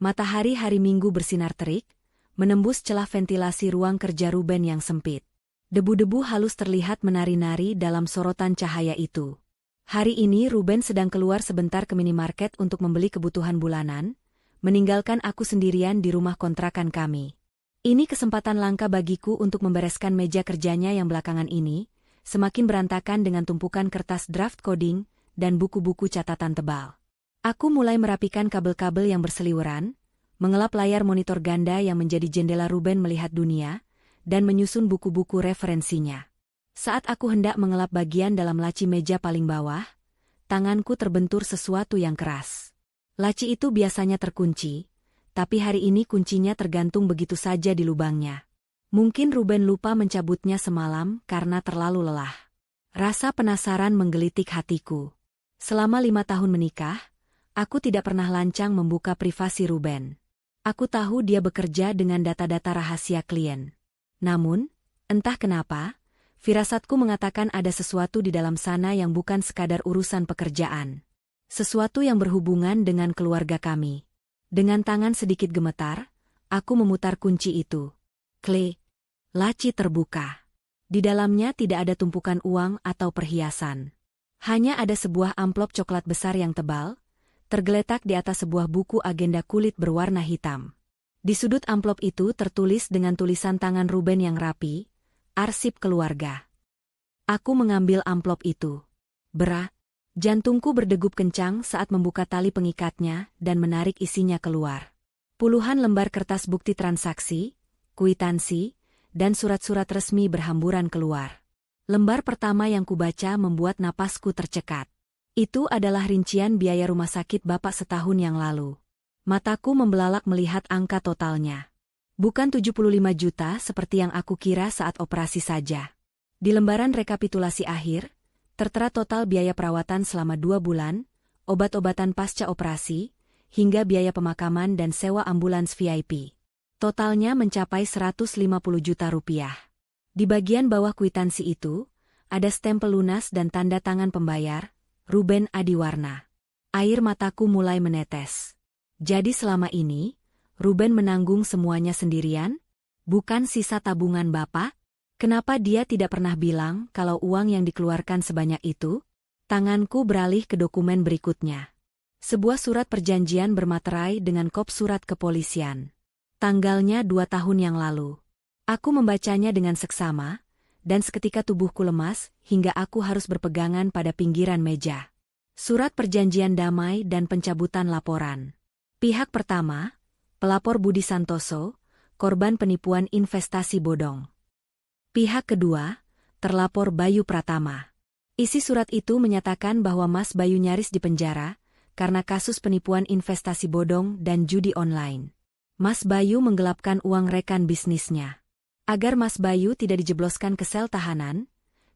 Matahari hari Minggu bersinar terik, menembus celah ventilasi ruang kerja Ruben yang sempit. Debu-debu halus terlihat menari-nari dalam sorotan cahaya itu. Hari ini Ruben sedang keluar sebentar ke minimarket untuk membeli kebutuhan bulanan, meninggalkan aku sendirian di rumah kontrakan kami. Ini kesempatan langka bagiku untuk membereskan meja kerjanya yang belakangan ini, semakin berantakan dengan tumpukan kertas draft coding dan buku-buku catatan tebal. Aku mulai merapikan kabel-kabel yang berseliweran, mengelap layar monitor ganda yang menjadi jendela Ruben melihat dunia, dan menyusun buku-buku referensinya. Saat aku hendak mengelap bagian dalam laci meja paling bawah, tanganku terbentur sesuatu yang keras. Laci itu biasanya terkunci, tapi hari ini kuncinya tergantung begitu saja di lubangnya. Mungkin Ruben lupa mencabutnya semalam karena terlalu lelah. Rasa penasaran menggelitik hatiku. Selama 5 tahun menikah, aku tidak pernah lancang membuka privasi Ruben. Aku tahu dia bekerja dengan data-data rahasia klien. Namun, entah kenapa, firasatku mengatakan ada sesuatu di dalam sana yang bukan sekadar urusan pekerjaan. Sesuatu yang berhubungan dengan keluarga kami. Dengan tangan sedikit gemetar, aku memutar kunci itu. Klik. Laci terbuka. Di dalamnya tidak ada tumpukan uang atau perhiasan. Hanya ada sebuah amplop coklat besar yang tebal, tergeletak di atas sebuah buku agenda kulit berwarna hitam. Di sudut amplop itu tertulis dengan tulisan tangan Ruben yang rapi, arsip keluarga. Aku mengambil amplop itu. Berat. Jantungku berdegup kencang saat membuka tali pengikatnya dan menarik isinya keluar. Puluhan lembar kertas bukti transaksi, kwitansi, dan surat-surat resmi berhamburan keluar. Lembar pertama yang kubaca membuat napasku tercekat. Itu adalah rincian biaya rumah sakit Bapak setahun yang lalu. Mataku membelalak melihat angka totalnya. Bukan 75 juta seperti yang aku kira saat operasi saja. Di lembaran rekapitulasi akhir, tertera total biaya perawatan selama 2 bulan, obat-obatan pasca operasi, hingga biaya pemakaman dan sewa ambulans VIP. Totalnya mencapai 150 juta rupiah. Di bagian bawah kwitansi itu, ada stempel lunas dan tanda tangan pembayar, Ruben Adiwarna. Air mataku mulai menetes. Jadi selama ini, Ruben menanggung semuanya sendirian? Bukan sisa tabungan Bapak? Kenapa dia tidak pernah bilang kalau uang yang dikeluarkan sebanyak itu? Tanganku beralih ke dokumen berikutnya. Sebuah surat perjanjian bermaterai dengan kop surat kepolisian. Tanggalnya 2 tahun yang lalu. Aku membacanya dengan seksama, dan seketika tubuhku lemas hingga aku harus berpegangan pada pinggiran meja. Surat perjanjian damai dan pencabutan laporan. Pihak pertama, pelapor Budi Santoso, korban penipuan investasi bodong. Pihak kedua, terlapor Bayu Pratama. Isi surat itu menyatakan bahwa Mas Bayu nyaris dipenjara karena kasus penipuan investasi bodong dan judi online. Mas Bayu menggelapkan uang rekan bisnisnya. Agar Mas Bayu tidak dijebloskan ke sel tahanan,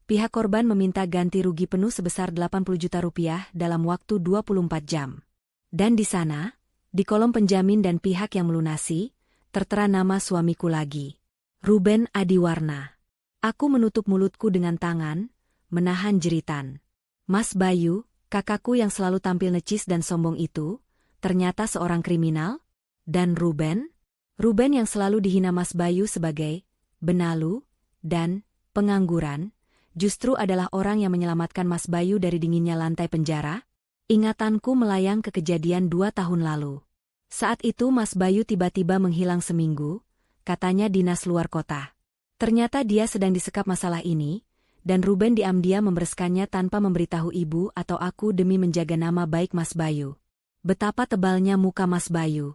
pihak korban meminta ganti rugi penuh sebesar 80 juta rupiah dalam waktu 24 jam. Dan di sana, di kolom penjamin dan pihak yang melunasi, tertera nama suamiku lagi. Ruben Adiwarna. Aku menutup mulutku dengan tangan, menahan jeritan. Mas Bayu, kakakku yang selalu tampil necis dan sombong itu, ternyata seorang kriminal? Dan Ruben? Ruben yang selalu dihina Mas Bayu sebagai benalu dan pengangguran, justru adalah orang yang menyelamatkan Mas Bayu dari dinginnya lantai penjara? Ingatanku melayang ke kejadian 2 tahun lalu. Saat itu Mas Bayu tiba-tiba menghilang seminggu, katanya dinas luar kota. Ternyata dia sedang disekap masalah ini, dan Ruben diam-diam membereskannya tanpa memberitahu ibu atau aku demi menjaga nama baik Mas Bayu. Betapa tebalnya muka Mas Bayu.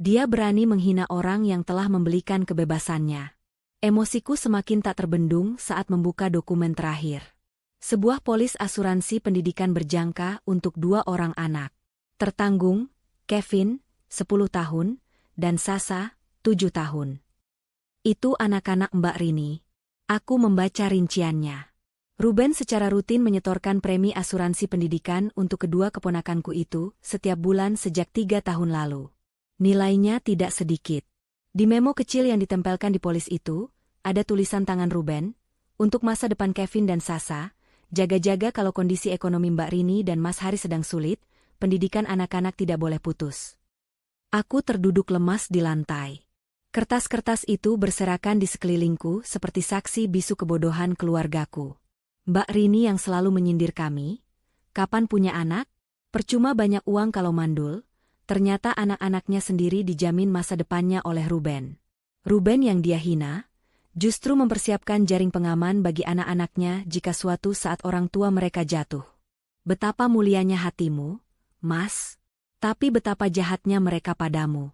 Dia berani menghina orang yang telah membelikan kebebasannya. Emosiku semakin tak terbendung saat membuka dokumen terakhir. Sebuah polis asuransi pendidikan berjangka untuk 2 orang anak. Tertanggung, Kevin, 10 tahun, dan Sasa, 7 tahun. Itu anak-anak Mbak Rini. Aku membaca rinciannya. Ruben secara rutin menyetorkan premi asuransi pendidikan untuk kedua keponakanku itu setiap bulan sejak 3 tahun lalu. Nilainya tidak sedikit. Di memo kecil yang ditempelkan di polis itu, ada tulisan tangan Ruben, untuk masa depan Kevin dan Sasa, jaga-jaga kalau kondisi ekonomi Mbak Rini dan Mas Hari sedang sulit, pendidikan anak-anak tidak boleh putus. Aku terduduk lemas di lantai. Kertas-kertas itu berserakan di sekelilingku seperti saksi bisu kebodohan keluargaku. Mbak Rini yang selalu menyindir kami, kapan punya anak? Percuma banyak uang kalau mandul, ternyata anak-anaknya sendiri dijamin masa depannya oleh Ruben. Ruben yang dia hina, justru mempersiapkan jaring pengaman bagi anak-anaknya jika suatu saat orang tua mereka jatuh. Betapa mulianya hatimu, Mas, tapi betapa jahatnya mereka padamu.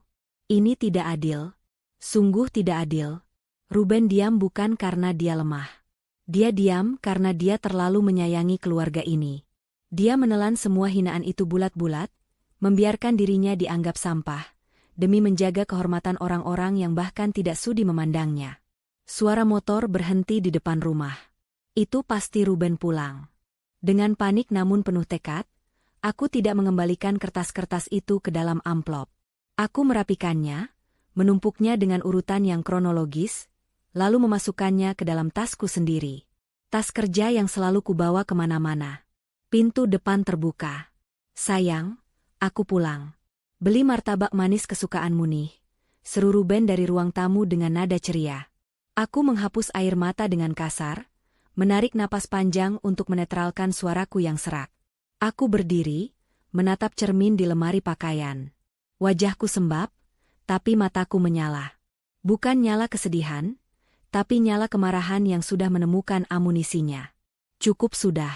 Ini tidak adil. Sungguh tidak adil. Ruben diam bukan karena dia lemah. Dia diam karena dia terlalu menyayangi keluarga ini. Dia menelan semua hinaan itu bulat-bulat, membiarkan dirinya dianggap sampah, demi menjaga kehormatan orang-orang yang bahkan tidak sudi memandangnya. Suara motor berhenti di depan rumah. Itu pasti Ruben pulang. Dengan panik namun penuh tekad, aku tidak mengembalikan kertas-kertas itu ke dalam amplop. Aku merapikannya, menumpuknya dengan urutan yang kronologis, lalu memasukkannya ke dalam tasku sendiri. Tas kerja yang selalu kubawa kemana-mana. Pintu depan terbuka. Sayang, aku pulang. Beli martabak manis kesukaanmu nih, seru Ruben dari ruang tamu dengan nada ceria. Aku menghapus air mata dengan kasar, menarik napas panjang untuk menetralkan suaraku yang serak. Aku berdiri, menatap cermin di lemari pakaian. Wajahku sembab, tapi mataku menyala. Bukan nyala kesedihan, tapi nyala kemarahan yang sudah menemukan amunisinya. Cukup sudah.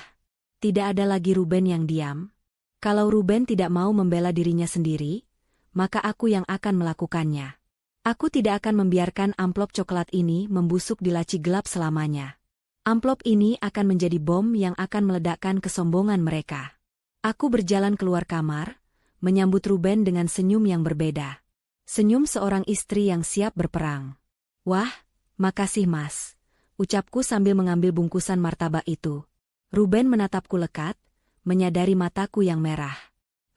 Tidak ada lagi Ruben yang diam. Kalau Ruben tidak mau membela dirinya sendiri, maka aku yang akan melakukannya. Aku tidak akan membiarkan amplop coklat ini membusuk di laci gelap selamanya. Amplop ini akan menjadi bom yang akan meledakkan kesombongan mereka. Aku berjalan keluar kamar, menyambut Ruben dengan senyum yang berbeda. Senyum seorang istri yang siap berperang. Wah, makasih Mas, ucapku sambil mengambil bungkusan martabak itu. Ruben menatapku lekat, menyadari mataku yang merah.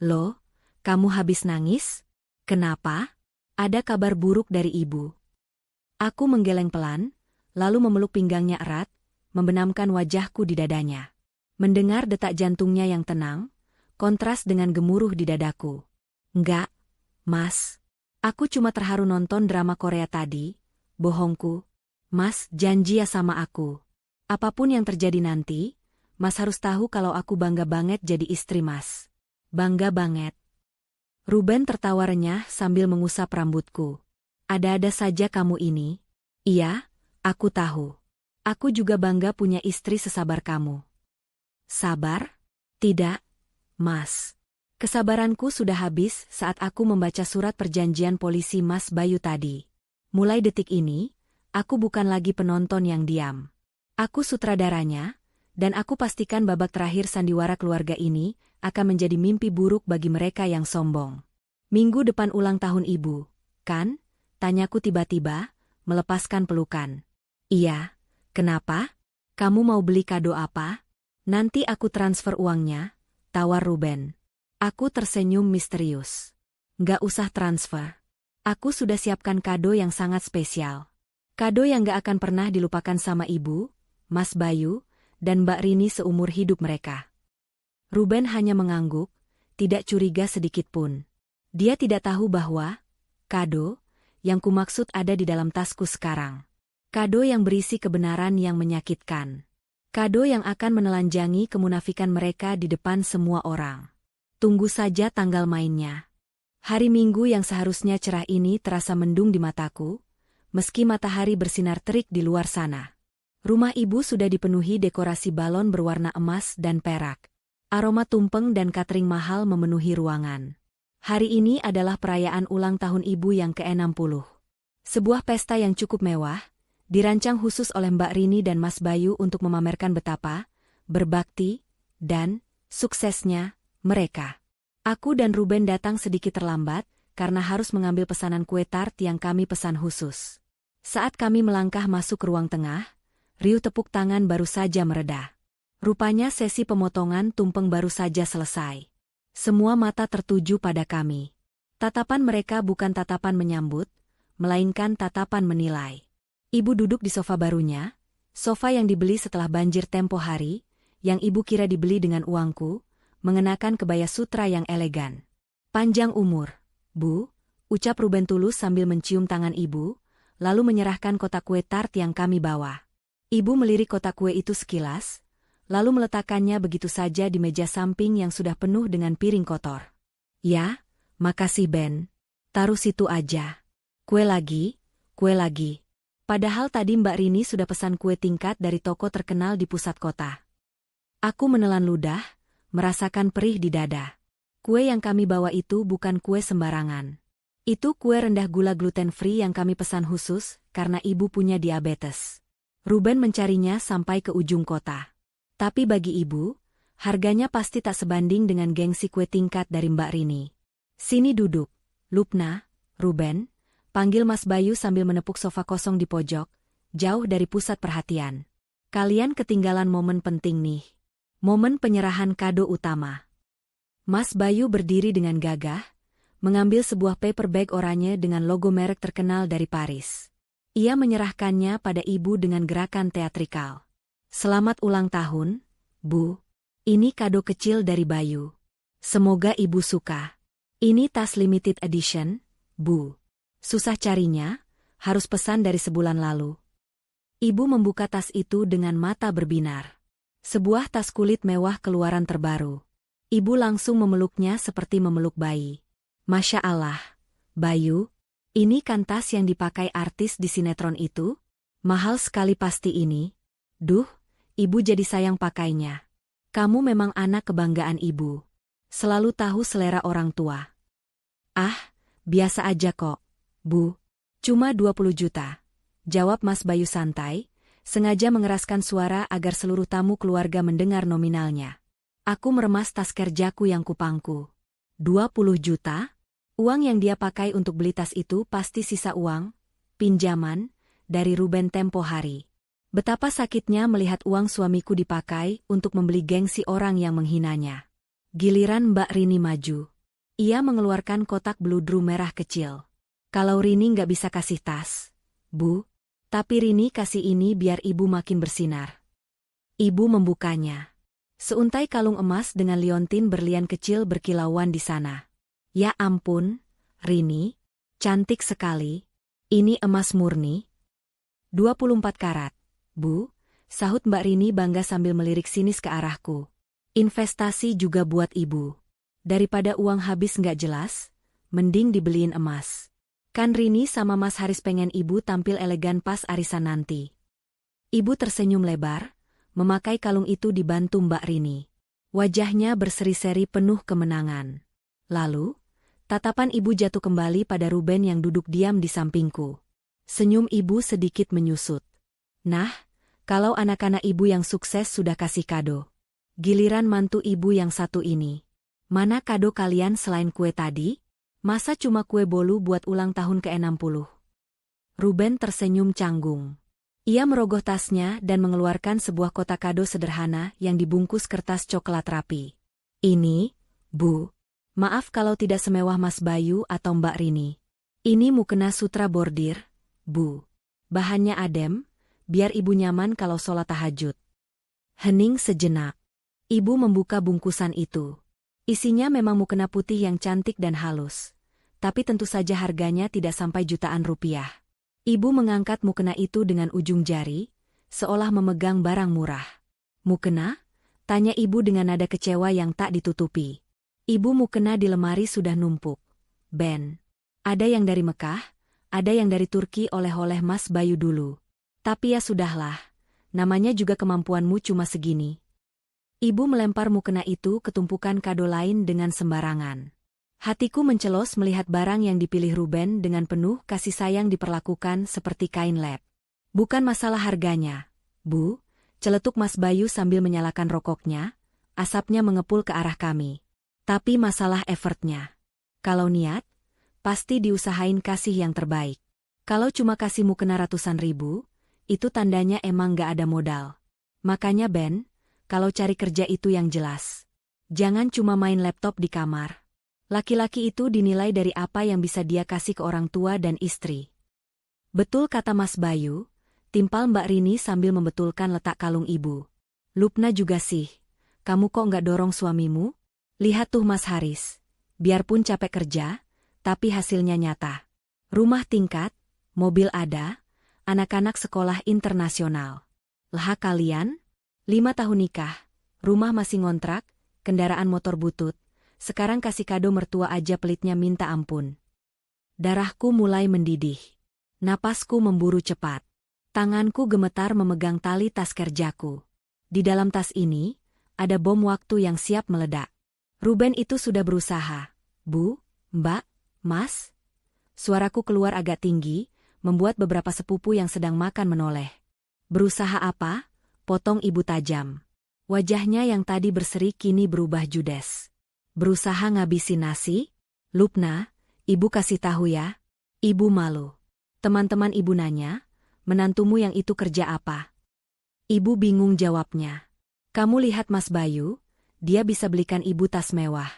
Loh, kamu habis nangis? Kenapa? Ada kabar buruk dari ibu. Aku menggeleng pelan, lalu memeluk pinggangnya erat, membenamkan wajahku di dadanya. Mendengar detak jantungnya yang tenang, kontras dengan gemuruh di dadaku. Enggak, Mas. Aku cuma terharu nonton drama Korea tadi, bohongku. Mas, janji ya sama aku. Apapun yang terjadi nanti, Mas harus tahu kalau aku bangga banget jadi istri Mas. Bangga banget. Ruben tertawa renyah sambil mengusap rambutku. Ada-ada saja kamu ini. Iya, aku tahu. Aku juga bangga punya istri sesabar kamu. Sabar? Tidak, Mas. Kesabaranku sudah habis saat aku membaca surat perjanjian polisi Mas Bayu tadi. Mulai detik ini, Aku bukan lagi penonton yang diam. Aku sutradaranya, dan aku pastikan babak terakhir sandiwara keluarga ini akan menjadi mimpi buruk bagi mereka yang sombong. Minggu depan ulang tahun ibu, kan? Tanyaku tiba-tiba, melepaskan pelukan. Iya, kenapa? Kamu mau beli kado apa? Nanti aku transfer uangnya, tawar Ruben. Aku tersenyum misterius. Nggak usah transfer. Aku sudah siapkan kado yang sangat spesial. Kado yang gak akan pernah dilupakan sama ibu, Mas Bayu, dan Mbak Rini seumur hidup mereka. Ruben hanya mengangguk, tidak curiga sedikitpun. Dia tidak tahu bahwa kado yang kumaksud ada di dalam tasku sekarang. Kado yang berisi kebenaran yang menyakitkan. Kado yang akan menelanjangi kemunafikan mereka di depan semua orang. Tunggu saja tanggal mainnya. Hari Minggu yang seharusnya cerah ini terasa mendung di mataku, meski matahari bersinar terik di luar sana. Rumah ibu sudah dipenuhi dekorasi balon berwarna emas dan perak. Aroma tumpeng dan catering mahal memenuhi ruangan. Hari ini adalah perayaan ulang tahun ibu yang ke-60. Sebuah pesta yang cukup mewah, dirancang khusus oleh Mbak Rini dan Mas Bayu untuk memamerkan betapa berbakti dan suksesnya mereka. Aku dan Ruben datang sedikit terlambat karena harus mengambil pesanan kue tart yang kami pesan khusus. Saat kami melangkah masuk ke ruang tengah, riuh tepuk tangan baru saja mereda. Rupanya sesi pemotongan tumpeng baru saja selesai. Semua mata tertuju pada kami. Tatapan mereka bukan tatapan menyambut, melainkan tatapan menilai. Ibu duduk di sofa barunya, sofa yang dibeli setelah banjir tempo hari, yang ibu kira dibeli dengan uangku, mengenakan kebaya sutra yang elegan. Panjang umur, Bu, ucap Ruben tulus sambil mencium tangan ibu, lalu menyerahkan kotak kue tart yang kami bawa. Ibu melirik kotak kue itu sekilas, lalu meletakkannya begitu saja di meja samping yang sudah penuh dengan piring kotor. Ya, makasih Ben. Taruh situ aja. Kue lagi, kue lagi. Padahal tadi Mbak Rini sudah pesan kue tingkat dari toko terkenal di pusat kota. Aku menelan ludah, merasakan perih di dada. Kue yang kami bawa itu bukan kue sembarangan. Itu kue rendah gula gluten-free yang kami pesan khusus karena ibu punya diabetes. Ruben mencarinya sampai ke ujung kota. Tapi bagi ibu, harganya pasti tak sebanding dengan gengsi kue tingkat dari Mbak Rini. Sini duduk, Lupna, Ruben, panggil Mas Bayu sambil menepuk sofa kosong di pojok, jauh dari pusat perhatian. Kalian ketinggalan momen penting nih. Momen penyerahan kado utama. Mas Bayu berdiri dengan gagah, mengambil sebuah paper bag oranye dengan logo merek terkenal dari Paris. Ia menyerahkannya pada ibu dengan gerakan teatrikal. Selamat ulang tahun, Bu. Ini kado kecil dari Bayu. Semoga ibu suka. Ini tas limited edition, Bu. Susah carinya, harus pesan dari sebulan lalu. Ibu membuka tas itu dengan mata berbinar. Sebuah tas kulit mewah keluaran terbaru. Ibu langsung memeluknya seperti memeluk bayi. Masya Allah, Bayu, ini kan tas yang dipakai artis di sinetron itu? Mahal sekali pasti ini. Duh, ibu jadi sayang pakainya. Kamu memang anak kebanggaan ibu. Selalu tahu selera orang tua. Ah, biasa aja kok, Bu. Cuma 20 juta. Jawab Mas Bayu santai, sengaja mengeraskan suara agar seluruh tamu keluarga mendengar nominalnya. Aku meremas tas kerjaku yang kupangku. 20 juta? Uang yang dia pakai untuk beli tas itu pasti sisa uang, pinjaman, dari Ruben tempo hari. Betapa sakitnya melihat uang suamiku dipakai untuk membeli gengsi orang yang menghinanya. Giliran Mbak Rini maju. Ia mengeluarkan kotak bludru merah kecil. Kalau Rini nggak bisa kasih tas, Bu, tapi Rini kasih ini biar ibu makin bersinar. Ibu membukanya. Seuntai kalung emas dengan liontin berlian kecil berkilauan di sana. Ya ampun, Rini, cantik sekali. Ini emas murni. 24 karat, Bu, sahut Mbak Rini bangga sambil melirik sinis ke arahku. Investasi juga buat ibu. Daripada uang habis nggak jelas, mending dibeliin emas. Kan Rini sama Mas Haris pengen ibu tampil elegan pas arisan nanti. Ibu tersenyum lebar, memakai kalung itu dibantu Mbak Rini. Wajahnya berseri-seri penuh kemenangan. Lalu, tatapan ibu jatuh kembali pada Ruben yang duduk diam di sampingku. Senyum ibu sedikit menyusut. Nah, kalau anak-anak ibu yang sukses sudah kasih kado. Giliran mantu ibu yang satu ini. Mana kado kalian selain kue tadi? Masa cuma kue bolu buat ulang tahun ke-60? Ruben tersenyum canggung. Ia merogoh tasnya dan mengeluarkan sebuah kotak kado sederhana yang dibungkus kertas coklat rapi. Ini, Bu. Maaf kalau tidak semewah Mas Bayu atau Mbak Rini. Ini mukena sutra bordir, Bu. Bahannya adem, biar ibu nyaman kalau sholat tahajud. Hening sejenak. Ibu membuka bungkusan itu. Isinya memang mukena putih yang cantik dan halus. Tapi tentu saja harganya tidak sampai jutaan rupiah. Ibu mengangkat mukena itu dengan ujung jari, seolah memegang barang murah. Mukena? Tanya ibu dengan nada kecewa yang tak ditutupi. Ibu mukena di lemari sudah numpuk. Ben. Ada yang dari Mekah, ada yang dari Turki oleh-oleh Mas Bayu dulu. Tapi ya sudahlah, namanya juga kemampuanmu cuma segini. Ibu melempar mukena itu ke tumpukan kado lain dengan sembarangan. Hatiku mencelos melihat barang yang dipilih Ruben dengan penuh kasih sayang diperlakukan seperti kain lap. Bukan masalah harganya, Bu, celetuk Mas Bayu sambil menyalakan rokoknya, asapnya mengepul ke arah kami. Tapi masalah effortnya. Kalau niat, pasti diusahain kasih yang terbaik. Kalau cuma kasih mukena ratusan ribu, itu tandanya emang gak ada modal. Makanya Ben, kalau cari kerja itu yang jelas. Jangan cuma main laptop di kamar. Laki-laki itu dinilai dari apa yang bisa dia kasih ke orang tua dan istri. Betul kata Mas Bayu, timpal Mbak Rini sambil membetulkan letak kalung ibu. Lupna juga sih, kamu kok nggak dorong suamimu? Lihat tuh Mas Haris, biarpun capek kerja, tapi hasilnya nyata. Rumah tingkat, mobil ada, anak-anak sekolah internasional. Lah kalian? 5 tahun nikah, rumah masih ngontrak, kendaraan motor butut, sekarang kasih kado mertua aja pelitnya minta ampun. Darahku mulai mendidih. Napasku memburu cepat. Tanganku gemetar memegang tali tas kerjaku. Di dalam tas ini, ada bom waktu yang siap meledak. Ruben itu sudah berusaha. Bu, Mbak, Mas. Suaraku keluar agak tinggi, membuat beberapa sepupu yang sedang makan menoleh. Berusaha apa? Potong ibu tajam. Wajahnya yang tadi berseri kini berubah judes. Berusaha ngabisin nasi? Lupna, ibu kasih tahu ya. Ibu malu. Teman-teman ibu nanya, menantumu yang itu kerja apa? Ibu bingung jawabnya. Kamu lihat Mas Bayu, dia bisa belikan ibu tas mewah.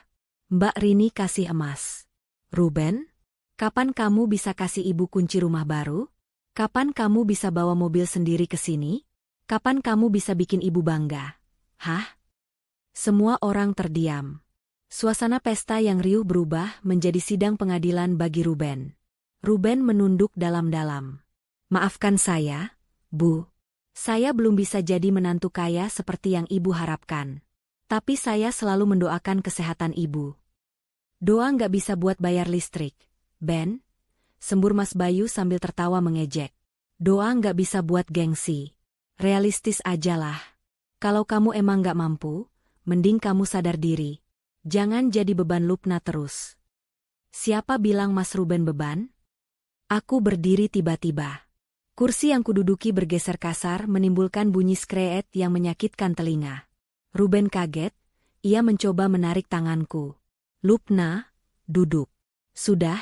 Mbak Rini kasih emas. Ruben, kapan kamu bisa kasih ibu kunci rumah baru? Kapan kamu bisa bawa mobil sendiri ke sini? Kapan kamu bisa bikin ibu bangga? Hah? Semua orang terdiam. Suasana pesta yang riuh berubah menjadi sidang pengadilan bagi Ruben. Ruben menunduk dalam-dalam. Maafkan saya, Bu. Saya belum bisa jadi menantu kaya seperti yang ibu harapkan. Tapi saya selalu mendoakan kesehatan ibu. Doa nggak bisa buat bayar listrik, Ben. Sembur Mas Bayu sambil tertawa mengejek. Doa nggak bisa buat gengsi. Realistis ajalah. Kalau kamu emang nggak mampu, mending kamu sadar diri. Jangan jadi beban Lupna terus. Siapa bilang Mas Ruben beban? Aku berdiri tiba-tiba. Kursi yang kududuki bergeser kasar menimbulkan bunyi skreet yang menyakitkan telinga. Ruben kaget, ia mencoba menarik tanganku. Lupna, duduk. Sudah,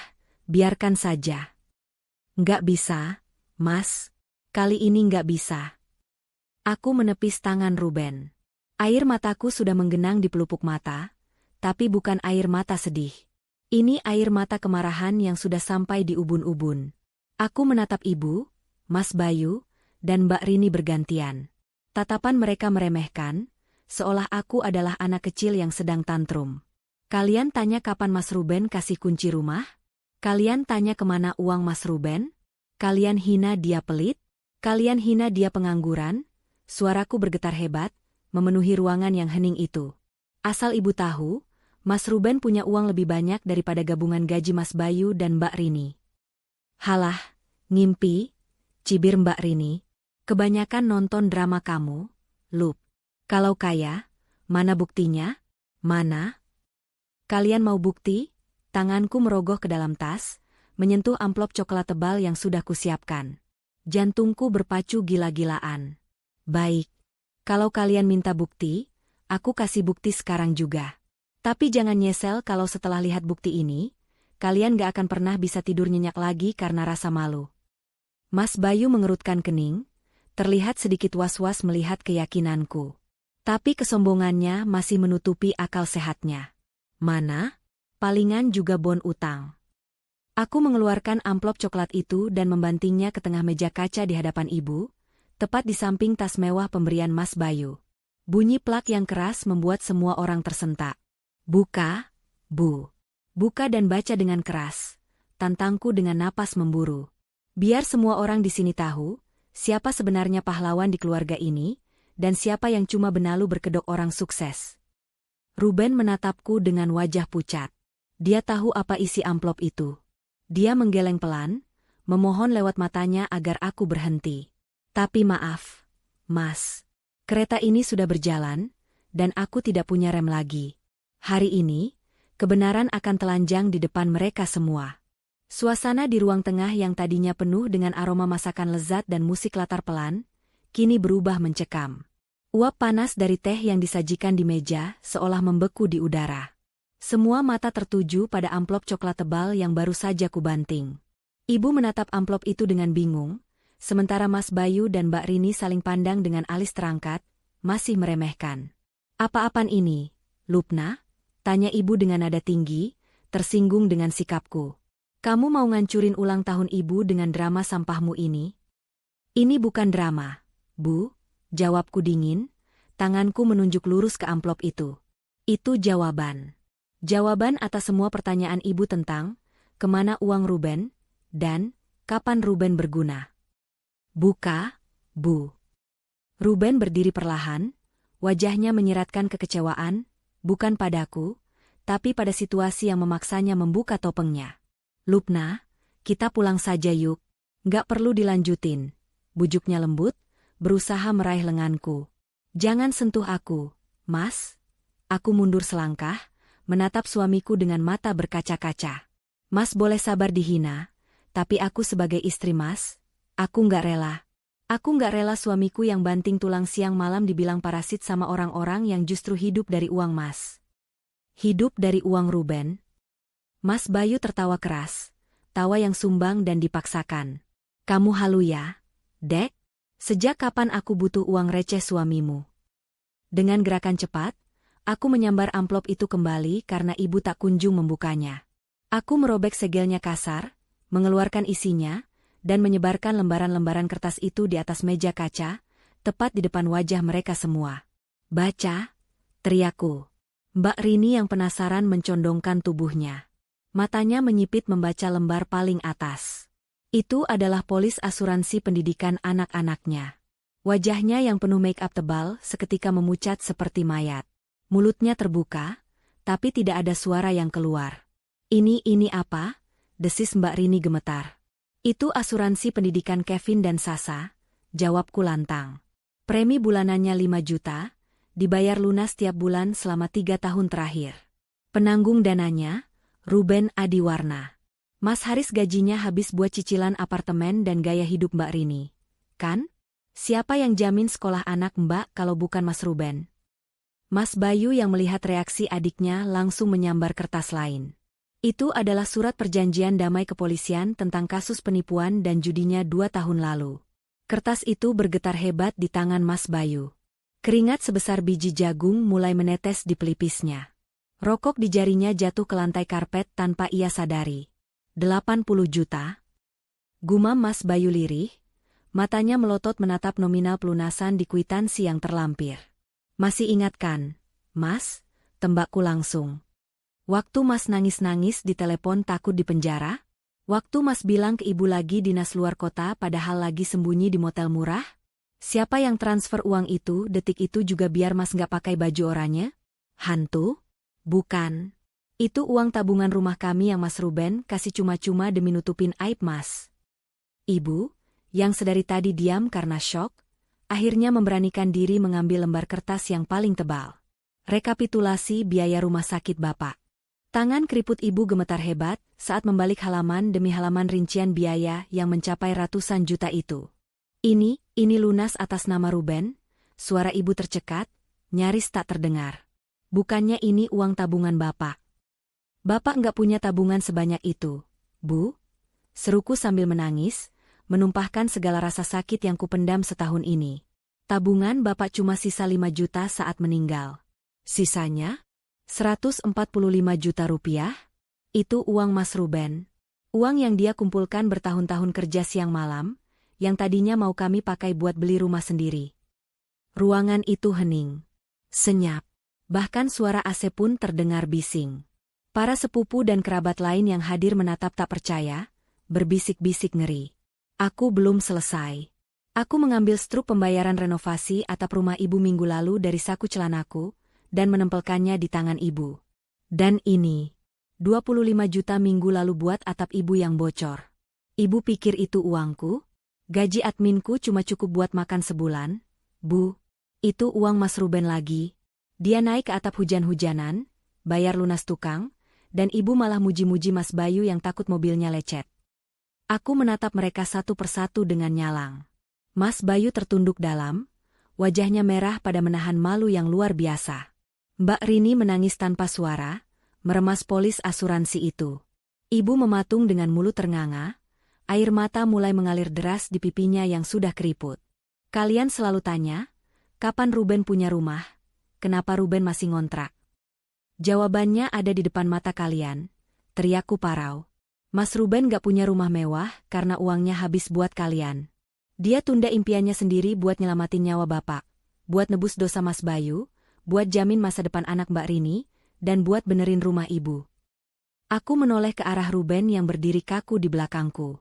biarkan saja. Nggak bisa, Mas. Kali ini nggak bisa. Aku menepis tangan Ruben. Air mataku sudah menggenang di pelupuk mata, tapi bukan air mata sedih. Ini air mata kemarahan yang sudah sampai di ubun-ubun. Aku menatap ibu, Mas Bayu, dan Mbak Rini bergantian. Tatapan mereka meremehkan, seolah aku adalah anak kecil yang sedang tantrum. Kalian tanya kapan Mas Ruben kasih kunci rumah? Kalian tanya kemana uang Mas Ruben? Kalian hina dia pelit? Kalian hina dia pengangguran? Suaraku bergetar hebat, memenuhi ruangan yang hening itu. Asal ibu tahu, Mas Ruben punya uang lebih banyak daripada gabungan gaji Mas Bayu dan Mbak Rini. Halah, ngimpi, cibir Mbak Rini. Kebanyakan nonton drama kamu, Lup. Kalau kaya, mana buktinya? Mana? Kalian mau bukti? Tanganku merogoh ke dalam tas, menyentuh amplop coklat tebal yang sudah kusiapkan. Jantungku berpacu gila-gilaan. Baik, kalau kalian minta bukti, aku kasih bukti sekarang juga. Tapi jangan nyesel kalau setelah lihat bukti ini, kalian gak akan pernah bisa tidur nyenyak lagi karena rasa malu. Mas Bayu mengerutkan kening, terlihat sedikit was-was melihat keyakinanku. Tapi kesombongannya masih menutupi akal sehatnya. Mana? Palingan juga bon utang. Aku mengeluarkan amplop coklat itu dan membantingnya ke tengah meja kaca di hadapan ibu, tepat di samping tas mewah pemberian Mas Bayu. Bunyi plak yang keras membuat semua orang tersentak. Buka, Bu. Buka dan baca dengan keras. Tantangku dengan napas memburu. Biar semua orang di sini tahu, siapa sebenarnya pahlawan di keluarga ini, dan siapa yang cuma benalu berkedok orang sukses. Ruben menatapku dengan wajah pucat. Dia tahu apa isi amplop itu. Dia menggeleng pelan, memohon lewat matanya agar aku berhenti. Tapi maaf, Mas. Kereta ini sudah berjalan, dan aku tidak punya rem lagi. Hari ini, kebenaran akan telanjang di depan mereka semua. Suasana di ruang tengah yang tadinya penuh dengan aroma masakan lezat dan musik latar pelan, kini berubah mencekam. Uap panas dari teh yang disajikan di meja seolah membeku di udara. Semua mata tertuju pada amplop coklat tebal yang baru saja kubanting. Ibu menatap amplop itu dengan bingung, sementara Mas Bayu dan Mbak Rini saling pandang dengan alis terangkat, masih meremehkan. Apa-apaan ini, Lupna? Tanya ibu dengan nada tinggi, tersinggung dengan sikapku. Kamu mau ngancurin ulang tahun ibu dengan drama sampahmu ini? Ini bukan drama, Bu, jawabku dingin, tanganku menunjuk lurus ke amplop itu. Itu jawaban. Jawaban atas semua pertanyaan ibu tentang kemana uang Ruben, dan kapan Ruben berguna. Buka, Bu. Ruben berdiri perlahan, wajahnya menyiratkan kekecewaan, bukan padaku, tapi pada situasi yang memaksanya membuka topengnya. Lupna, kita pulang saja yuk. Gak perlu dilanjutin, bujuknya lembut, berusaha meraih lenganku. Jangan sentuh aku, Mas. Aku mundur selangkah, menatap suamiku dengan mata berkaca-kaca. Mas boleh sabar dihina, tapi aku sebagai istri Mas, aku nggak rela. Aku nggak rela suamiku yang banting tulang siang malam dibilang parasit sama orang-orang yang justru hidup dari uang Mas. Hidup dari uang Ruben? Mas Bayu tertawa keras, tawa yang sumbang dan dipaksakan. Kamu halu ya, Dek? Sejak kapan aku butuh uang receh suamimu? Dengan gerakan cepat, aku menyambar amplop itu kembali karena ibu tak kunjung membukanya. Aku merobek segelnya kasar, mengeluarkan isinya, dan menyebarkan lembaran-lembaran kertas itu di atas meja kaca, tepat di depan wajah mereka semua. Baca, teriakku. Mbak Rini yang penasaran mencondongkan tubuhnya. Matanya menyipit membaca lembar paling atas. Itu adalah polis asuransi pendidikan anak-anaknya. Wajahnya yang penuh make-up tebal seketika memucat seperti mayat. Mulutnya terbuka, tapi tidak ada suara yang keluar. Ini apa? Desis Mbak Rini gemetar. Itu asuransi pendidikan Kevin dan Sasa, jawabku lantang. Premi bulanannya 5 juta, dibayar lunas tiap bulan selama 3 tahun terakhir. Penanggung dananya, Ruben Adiwarna. Mas Haris gajinya habis buat cicilan apartemen dan gaya hidup Mbak Rini. Kan? Siapa yang jamin sekolah anak Mbak kalau bukan Mas Ruben? Mas Bayu yang melihat reaksi adiknya langsung menyambar kertas lain. Itu adalah surat perjanjian damai kepolisian tentang kasus penipuan dan judinya 2 tahun lalu. Kertas itu bergetar hebat di tangan Mas Bayu. Keringat sebesar biji jagung mulai menetes di pelipisnya. Rokok di jarinya jatuh ke lantai karpet tanpa ia sadari. 80 juta? Gumam Mas Bayu lirih, matanya melotot menatap nominal pelunasan di kwitansi yang terlampir. Masih ingat kan, Mas? Tembakku langsung. Waktu Mas nangis-nangis di telepon takut di penjara? Waktu Mas bilang ke ibu lagi dinas luar kota padahal lagi sembunyi di motel murah? Siapa yang transfer uang itu detik itu juga biar Mas nggak pakai baju oranye? Hantu? Bukan. Itu uang tabungan rumah kami yang Mas Ruben kasih cuma-cuma demi nutupin aib Mas. Ibu, yang sedari tadi diam karena syok, akhirnya memberanikan diri mengambil lembar kertas yang paling tebal. Rekapitulasi biaya rumah sakit Bapak. Tangan keriput ibu gemetar hebat saat membalik halaman demi halaman rincian biaya yang mencapai ratusan juta itu. Ini lunas atas nama Ruben, suara ibu tercekat, nyaris tak terdengar. Bukannya ini uang tabungan Bapak. Bapak nggak punya tabungan sebanyak itu, Bu. Seruku sambil menangis, menumpahkan segala rasa sakit yang kupendam setahun ini. Tabungan Bapak cuma sisa 5 juta saat meninggal. Sisanya? 145 juta rupiah? Itu uang Mas Ruben. Uang yang dia kumpulkan bertahun-tahun kerja siang malam, yang tadinya mau kami pakai buat beli rumah sendiri. Ruangan itu hening. Senyap. Bahkan suara AC pun terdengar bising. Para sepupu dan kerabat lain yang hadir menatap tak percaya, berbisik-bisik ngeri. Aku belum selesai. Aku mengambil struk pembayaran renovasi atap rumah ibu minggu lalu dari saku celanaku, dan menempelkannya di tangan ibu. Dan ini, 25 juta minggu lalu buat atap ibu yang bocor. Ibu pikir itu uangku? Gaji adminku cuma cukup buat makan sebulan? Bu, itu uang Mas Ruben lagi. Dia naik ke atap hujan-hujanan, bayar lunas tukang, dan ibu malah muji-muji Mas Bayu yang takut mobilnya lecet. Aku menatap mereka satu persatu dengan nyalang. Mas Bayu tertunduk dalam, wajahnya merah pada menahan malu yang luar biasa. Mbak Rini menangis tanpa suara, meremas polis asuransi itu. Ibu mematung dengan mulut ternganga, air mata mulai mengalir deras di pipinya yang sudah keriput. Kalian selalu tanya, kapan Ruben punya rumah? Kenapa Ruben masih ngontrak? Jawabannya ada di depan mata kalian, teriakku parau. Mas Ruben gak punya rumah mewah karena uangnya habis buat kalian. Dia tunda impiannya sendiri buat nyelamatin nyawa Bapak, buat nebus dosa Mas Bayu, buat jamin masa depan anak Mbak Rini, dan buat benerin rumah ibu. Aku menoleh ke arah Ruben yang berdiri kaku di belakangku.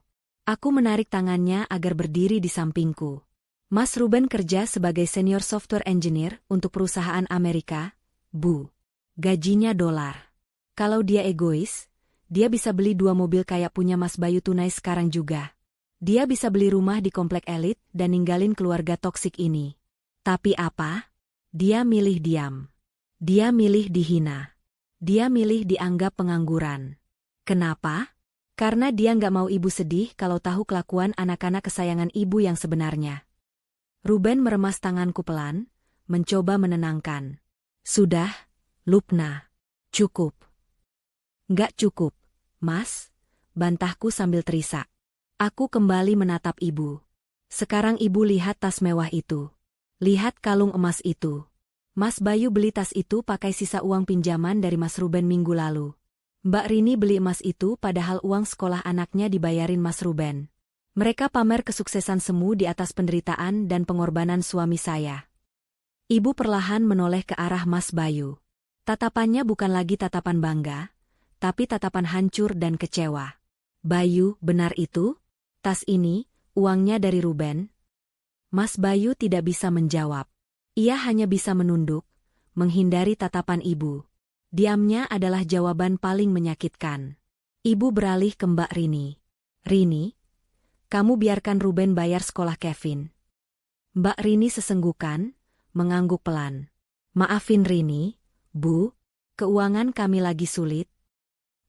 Aku menarik tangannya agar berdiri di sampingku. Mas Ruben kerja sebagai senior software engineer untuk perusahaan Amerika, Bu. Gajinya dolar. Kalau dia egois, dia bisa beli 2 mobil kayak punya Mas Bayu tunai sekarang juga. Dia bisa beli rumah di komplek elit dan ninggalin keluarga toksik ini. Tapi apa? Dia milih diam. Dia milih dihina. Dia milih dianggap pengangguran. Kenapa? Karena dia nggak mau ibu sedih kalau tahu kelakuan anak-anak kesayangan ibu yang sebenarnya. Ruben meremas tanganku pelan, mencoba menenangkan. Sudah, Lupna. Cukup. Nggak cukup, Mas, bantahku sambil terisak. Aku kembali menatap ibu. Sekarang ibu lihat tas mewah itu. Lihat kalung emas itu. Mas Bayu beli tas itu pakai sisa uang pinjaman dari Mas Ruben minggu lalu. Mbak Rini beli emas itu padahal uang sekolah anaknya dibayarin Mas Ruben. Mereka pamer kesuksesan semu di atas penderitaan dan pengorbanan suami saya. Ibu perlahan menoleh ke arah Mas Bayu. Tatapannya bukan lagi tatapan bangga, tapi tatapan hancur dan kecewa. Bayu, benar itu? Tas ini, uangnya dari Ruben? Mas Bayu tidak bisa menjawab. Ia hanya bisa menunduk, menghindari tatapan ibu. Diamnya adalah jawaban paling menyakitkan. Ibu beralih ke Mbak Rini. Rini, kamu biarkan Ruben bayar sekolah Kevin. Mbak Rini sesenggukan, mengangguk pelan. Maafin Rini, Bu, keuangan kami lagi sulit.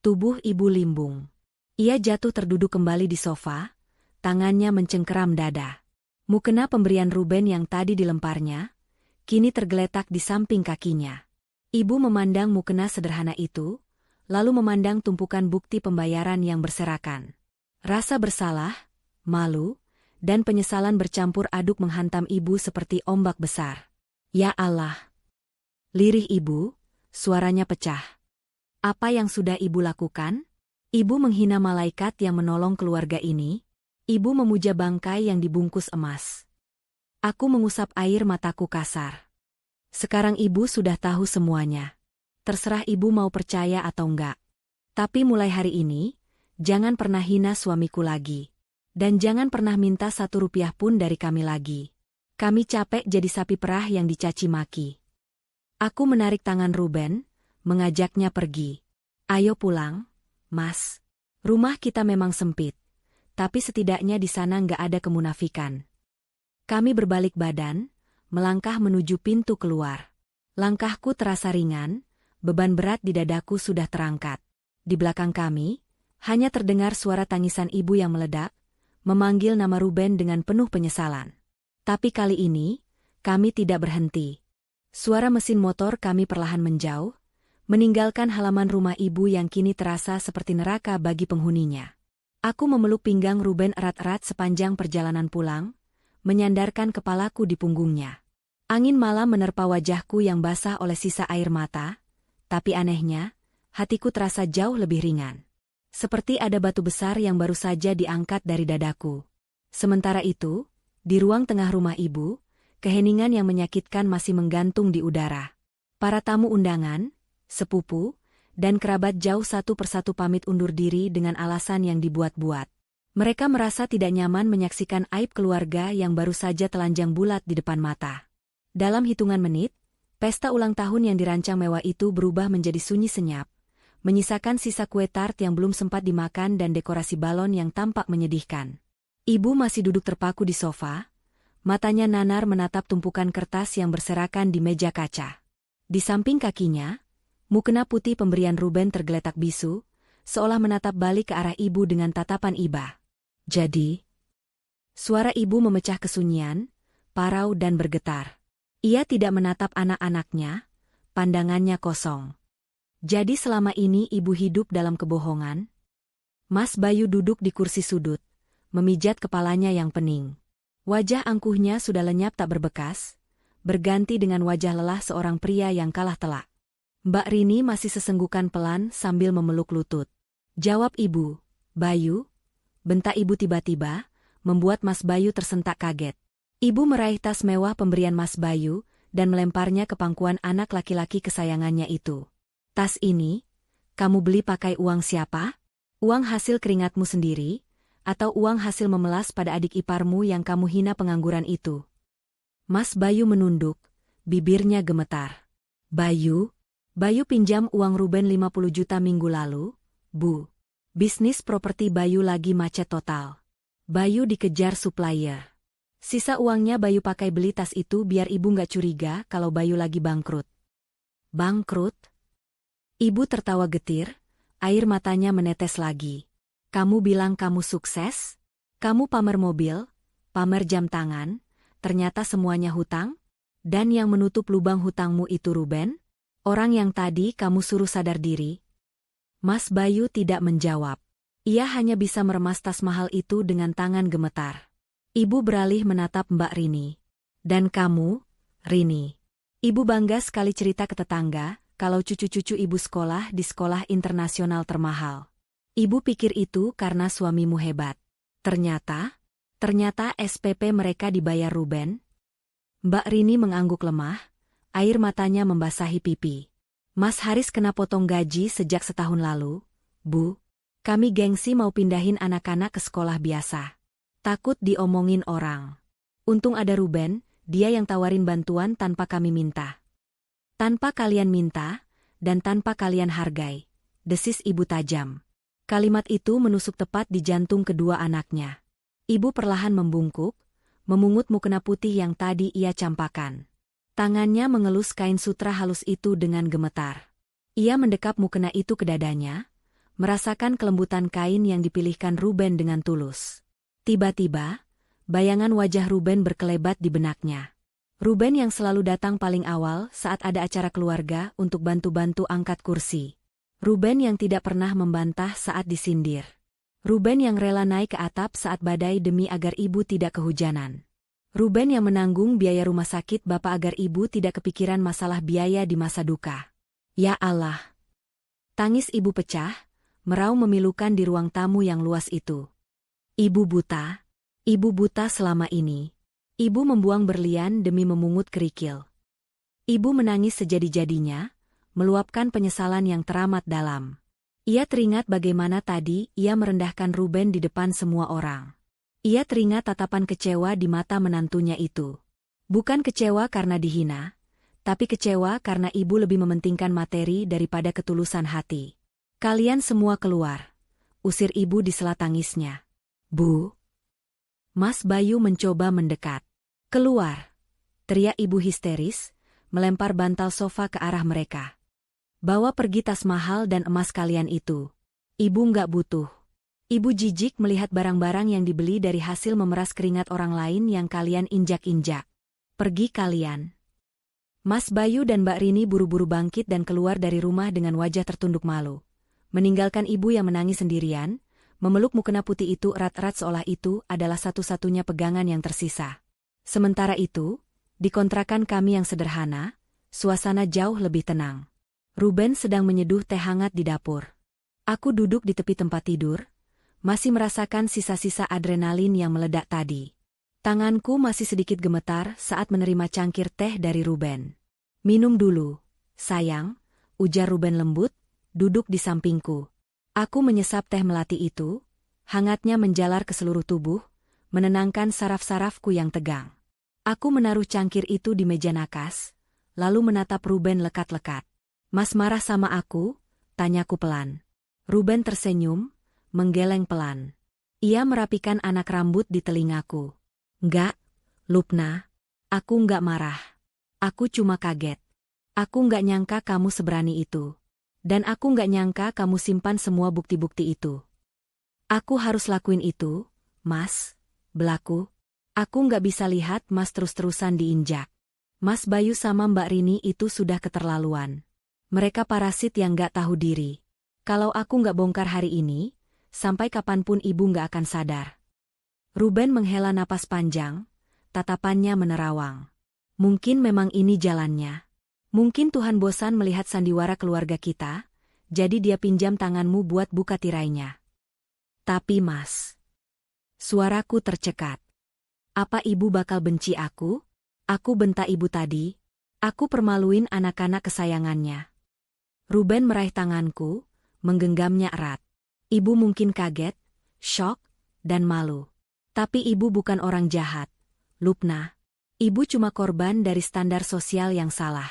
Tubuh ibu limbung. Ia jatuh terduduk kembali di sofa, tangannya mencengkeram dada. Mukena pemberian Ruben yang tadi dilemparnya, kini tergeletak di samping kakinya. Ibu memandang mukena sederhana itu, lalu memandang tumpukan bukti pembayaran yang berserakan. Rasa bersalah, malu, dan penyesalan bercampur aduk menghantam ibu seperti ombak besar. Ya Allah! Lirih ibu, suaranya pecah. Apa yang sudah ibu lakukan? Ibu menghina malaikat yang menolong keluarga ini. Ibu memuja bangkai yang dibungkus emas. Aku mengusap air mataku kasar. Sekarang ibu sudah tahu semuanya. Terserah ibu mau percaya atau enggak. Tapi mulai hari ini, jangan pernah hina suamiku lagi. Dan jangan pernah minta 1 rupiah pun dari kami lagi. Kami capek jadi sapi perah yang dicaci maki. Aku menarik tangan Ruben, mengajaknya pergi. Ayo pulang, Mas. Rumah kita memang sempit. Tapi setidaknya di sana nggak ada kemunafikan. Kami berbalik badan, melangkah menuju pintu keluar. Langkahku terasa ringan, beban berat di dadaku sudah terangkat. Di belakang kami, hanya terdengar suara tangisan ibu yang meledak, memanggil nama Ruben dengan penuh penyesalan. Tapi kali ini, kami tidak berhenti. Suara mesin motor kami perlahan menjauh, meninggalkan halaman rumah ibu yang kini terasa seperti neraka bagi penghuninya. Aku memeluk pinggang Ruben erat-erat sepanjang perjalanan pulang, menyandarkan kepalaku di punggungnya. Angin malam menerpa wajahku yang basah oleh sisa air mata, tapi anehnya, hatiku terasa jauh lebih ringan. Seperti ada batu besar yang baru saja diangkat dari dadaku. Sementara itu, di ruang tengah rumah ibu, keheningan yang menyakitkan masih menggantung di udara. Para tamu undangan, sepupu, dan kerabat jauh satu persatu pamit undur diri dengan alasan yang dibuat-buat. Mereka merasa tidak nyaman menyaksikan aib keluarga yang baru saja telanjang bulat di depan mata. Dalam hitungan menit, pesta ulang tahun yang dirancang mewah itu berubah menjadi sunyi senyap, menyisakan sisa kue tart yang belum sempat dimakan dan dekorasi balon yang tampak menyedihkan. Ibu masih duduk terpaku di sofa, matanya nanar menatap tumpukan kertas yang berserakan di meja kaca. Di samping kakinya, mukena putih pemberian Ruben tergeletak bisu, seolah menatap balik ke arah ibu dengan tatapan iba. Jadi, suara ibu memecah kesunyian, parau dan bergetar. Ia tidak menatap anak-anaknya, pandangannya kosong. Jadi selama ini ibu hidup dalam kebohongan? Mas Bayu duduk di kursi sudut, memijat kepalanya yang pening. Wajah angkuhnya sudah lenyap tak berbekas, berganti dengan wajah lelah seorang pria yang kalah telak. Mbak Rini masih sesenggukan pelan sambil memeluk lutut. Jawab ibu, Bayu, bentak ibu tiba-tiba, membuat Mas Bayu tersentak kaget. Ibu meraih tas mewah pemberian Mas Bayu dan melemparnya ke pangkuan anak laki-laki kesayangannya itu. Tas ini, kamu beli pakai uang siapa? Uang hasil keringatmu sendiri, atau uang hasil memelas pada adik iparmu yang kamu hina pengangguran itu? Mas Bayu menunduk, bibirnya gemetar. Bayu pinjam uang Ruben 50 juta minggu lalu, Bu. Bisnis properti Bayu lagi macet total. Bayu dikejar supplier. Sisa uangnya Bayu pakai beli tas itu biar ibu nggak curiga kalau Bayu lagi bangkrut. Bangkrut? Ibu tertawa getir, air matanya menetes lagi. Kamu bilang kamu sukses? Kamu pamer mobil, pamer jam tangan, ternyata semuanya hutang? Dan yang menutup lubang hutangmu itu Ruben? Orang yang tadi kamu suruh sadar diri? Mas Bayu tidak menjawab. Ia hanya bisa meremas tas mahal itu dengan tangan gemetar. Ibu beralih menatap Mbak Rini. Dan kamu, Rini? Ibu bangga sekali cerita ke tetangga kalau cucu-cucu ibu sekolah di sekolah internasional termahal. Ibu pikir itu karena suamimu hebat. Ternyata SPP mereka dibayar Ruben. Mbak Rini mengangguk lemah. Air matanya membasahi pipi. Mas Haris kena potong gaji sejak setahun lalu, Bu. Kami gengsi mau pindahin anak-anak ke sekolah biasa. Takut diomongin orang. Untung ada Ruben, dia yang tawarin bantuan tanpa kami minta. Tanpa kalian minta, dan tanpa kalian hargai, desis ibu tajam. Kalimat itu menusuk tepat di jantung kedua anaknya. Ibu perlahan membungkuk, memungut mukena putih yang tadi ia campakan. Tangannya mengelus kain sutra halus itu dengan gemetar. Ia mendekap mukena itu ke dadanya, merasakan kelembutan kain yang dipilihkan Ruben dengan tulus. Tiba-tiba, bayangan wajah Ruben berkelebat di benaknya. Ruben yang selalu datang paling awal saat ada acara keluarga untuk bantu-bantu angkat kursi. Ruben yang tidak pernah membantah saat disindir. Ruben yang rela naik ke atap saat badai demi agar ibu tidak kehujanan. Ruben yang menanggung biaya rumah sakit bapak agar ibu tidak kepikiran masalah biaya di masa duka. Ya Allah! Tangis ibu pecah, meraung memilukan di ruang tamu yang luas itu. Ibu buta selama ini. Ibu membuang berlian demi memungut kerikil. Ibu menangis sejadi-jadinya, meluapkan penyesalan yang teramat dalam. Ia teringat bagaimana tadi ia merendahkan Ruben di depan semua orang. Ia teringat tatapan kecewa di mata menantunya itu. Bukan kecewa karena dihina, tapi kecewa karena ibu lebih mementingkan materi daripada ketulusan hati. Kalian semua keluar, usir ibu di sela tangisnya. Bu. Mas Bayu mencoba mendekat. Keluar, teriak ibu histeris, melempar bantal sofa ke arah mereka. Bawa pergi tas mahal dan emas kalian itu. Ibu nggak butuh. Ibu jijik melihat barang-barang yang dibeli dari hasil memeras keringat orang lain yang kalian injak-injak. Pergi kalian. Mas Bayu dan Mbak Rini buru-buru bangkit dan keluar dari rumah dengan wajah tertunduk malu. Meninggalkan ibu yang menangis sendirian, memeluk mukena putih itu erat-erat seolah itu adalah satu-satunya pegangan yang tersisa. Sementara itu, di kontrakan kami yang sederhana, suasana jauh lebih tenang. Ruben sedang menyeduh teh hangat di dapur. Aku duduk di tepi tempat tidur, masih merasakan sisa-sisa adrenalin yang meledak tadi. Tanganku masih sedikit gemetar saat menerima cangkir teh dari Ruben. Minum dulu, sayang, ujar Ruben lembut, duduk di sampingku. Aku menyesap teh melati itu, hangatnya menjalar ke seluruh tubuh, menenangkan saraf-sarafku yang tegang. Aku menaruh cangkir itu di meja nakas, lalu menatap Ruben lekat-lekat. Mas marah sama aku? Tanyaku pelan. Ruben tersenyum, menggeleng pelan. Ia merapikan anak rambut di telingaku. Enggak, Lupna. Aku enggak marah. Aku cuma kaget. Aku enggak nyangka kamu seberani itu. Dan aku enggak nyangka kamu simpan semua bukti-bukti itu. Aku harus lakuin itu, Mas, belaku. Aku enggak bisa lihat Mas terus-terusan diinjak. Mas Bayu sama Mbak Rini itu sudah keterlaluan. Mereka parasit yang enggak tahu diri. Kalau aku enggak bongkar hari ini, sampai kapanpun ibu enggak akan sadar. Ruben menghela napas panjang, tatapannya menerawang. Mungkin memang ini jalannya. Mungkin Tuhan bosan melihat sandiwara keluarga kita, jadi dia pinjam tanganmu buat buka tirainya. Tapi Mas, suaraku tercekat. Apa ibu bakal benci aku? Aku bentak ibu tadi. Aku permaluin anak-anak kesayangannya. Ruben meraih tanganku, menggenggamnya erat. Ibu mungkin kaget, syok, dan malu. Tapi ibu bukan orang jahat, Lupna. Ibu cuma korban dari standar sosial yang salah.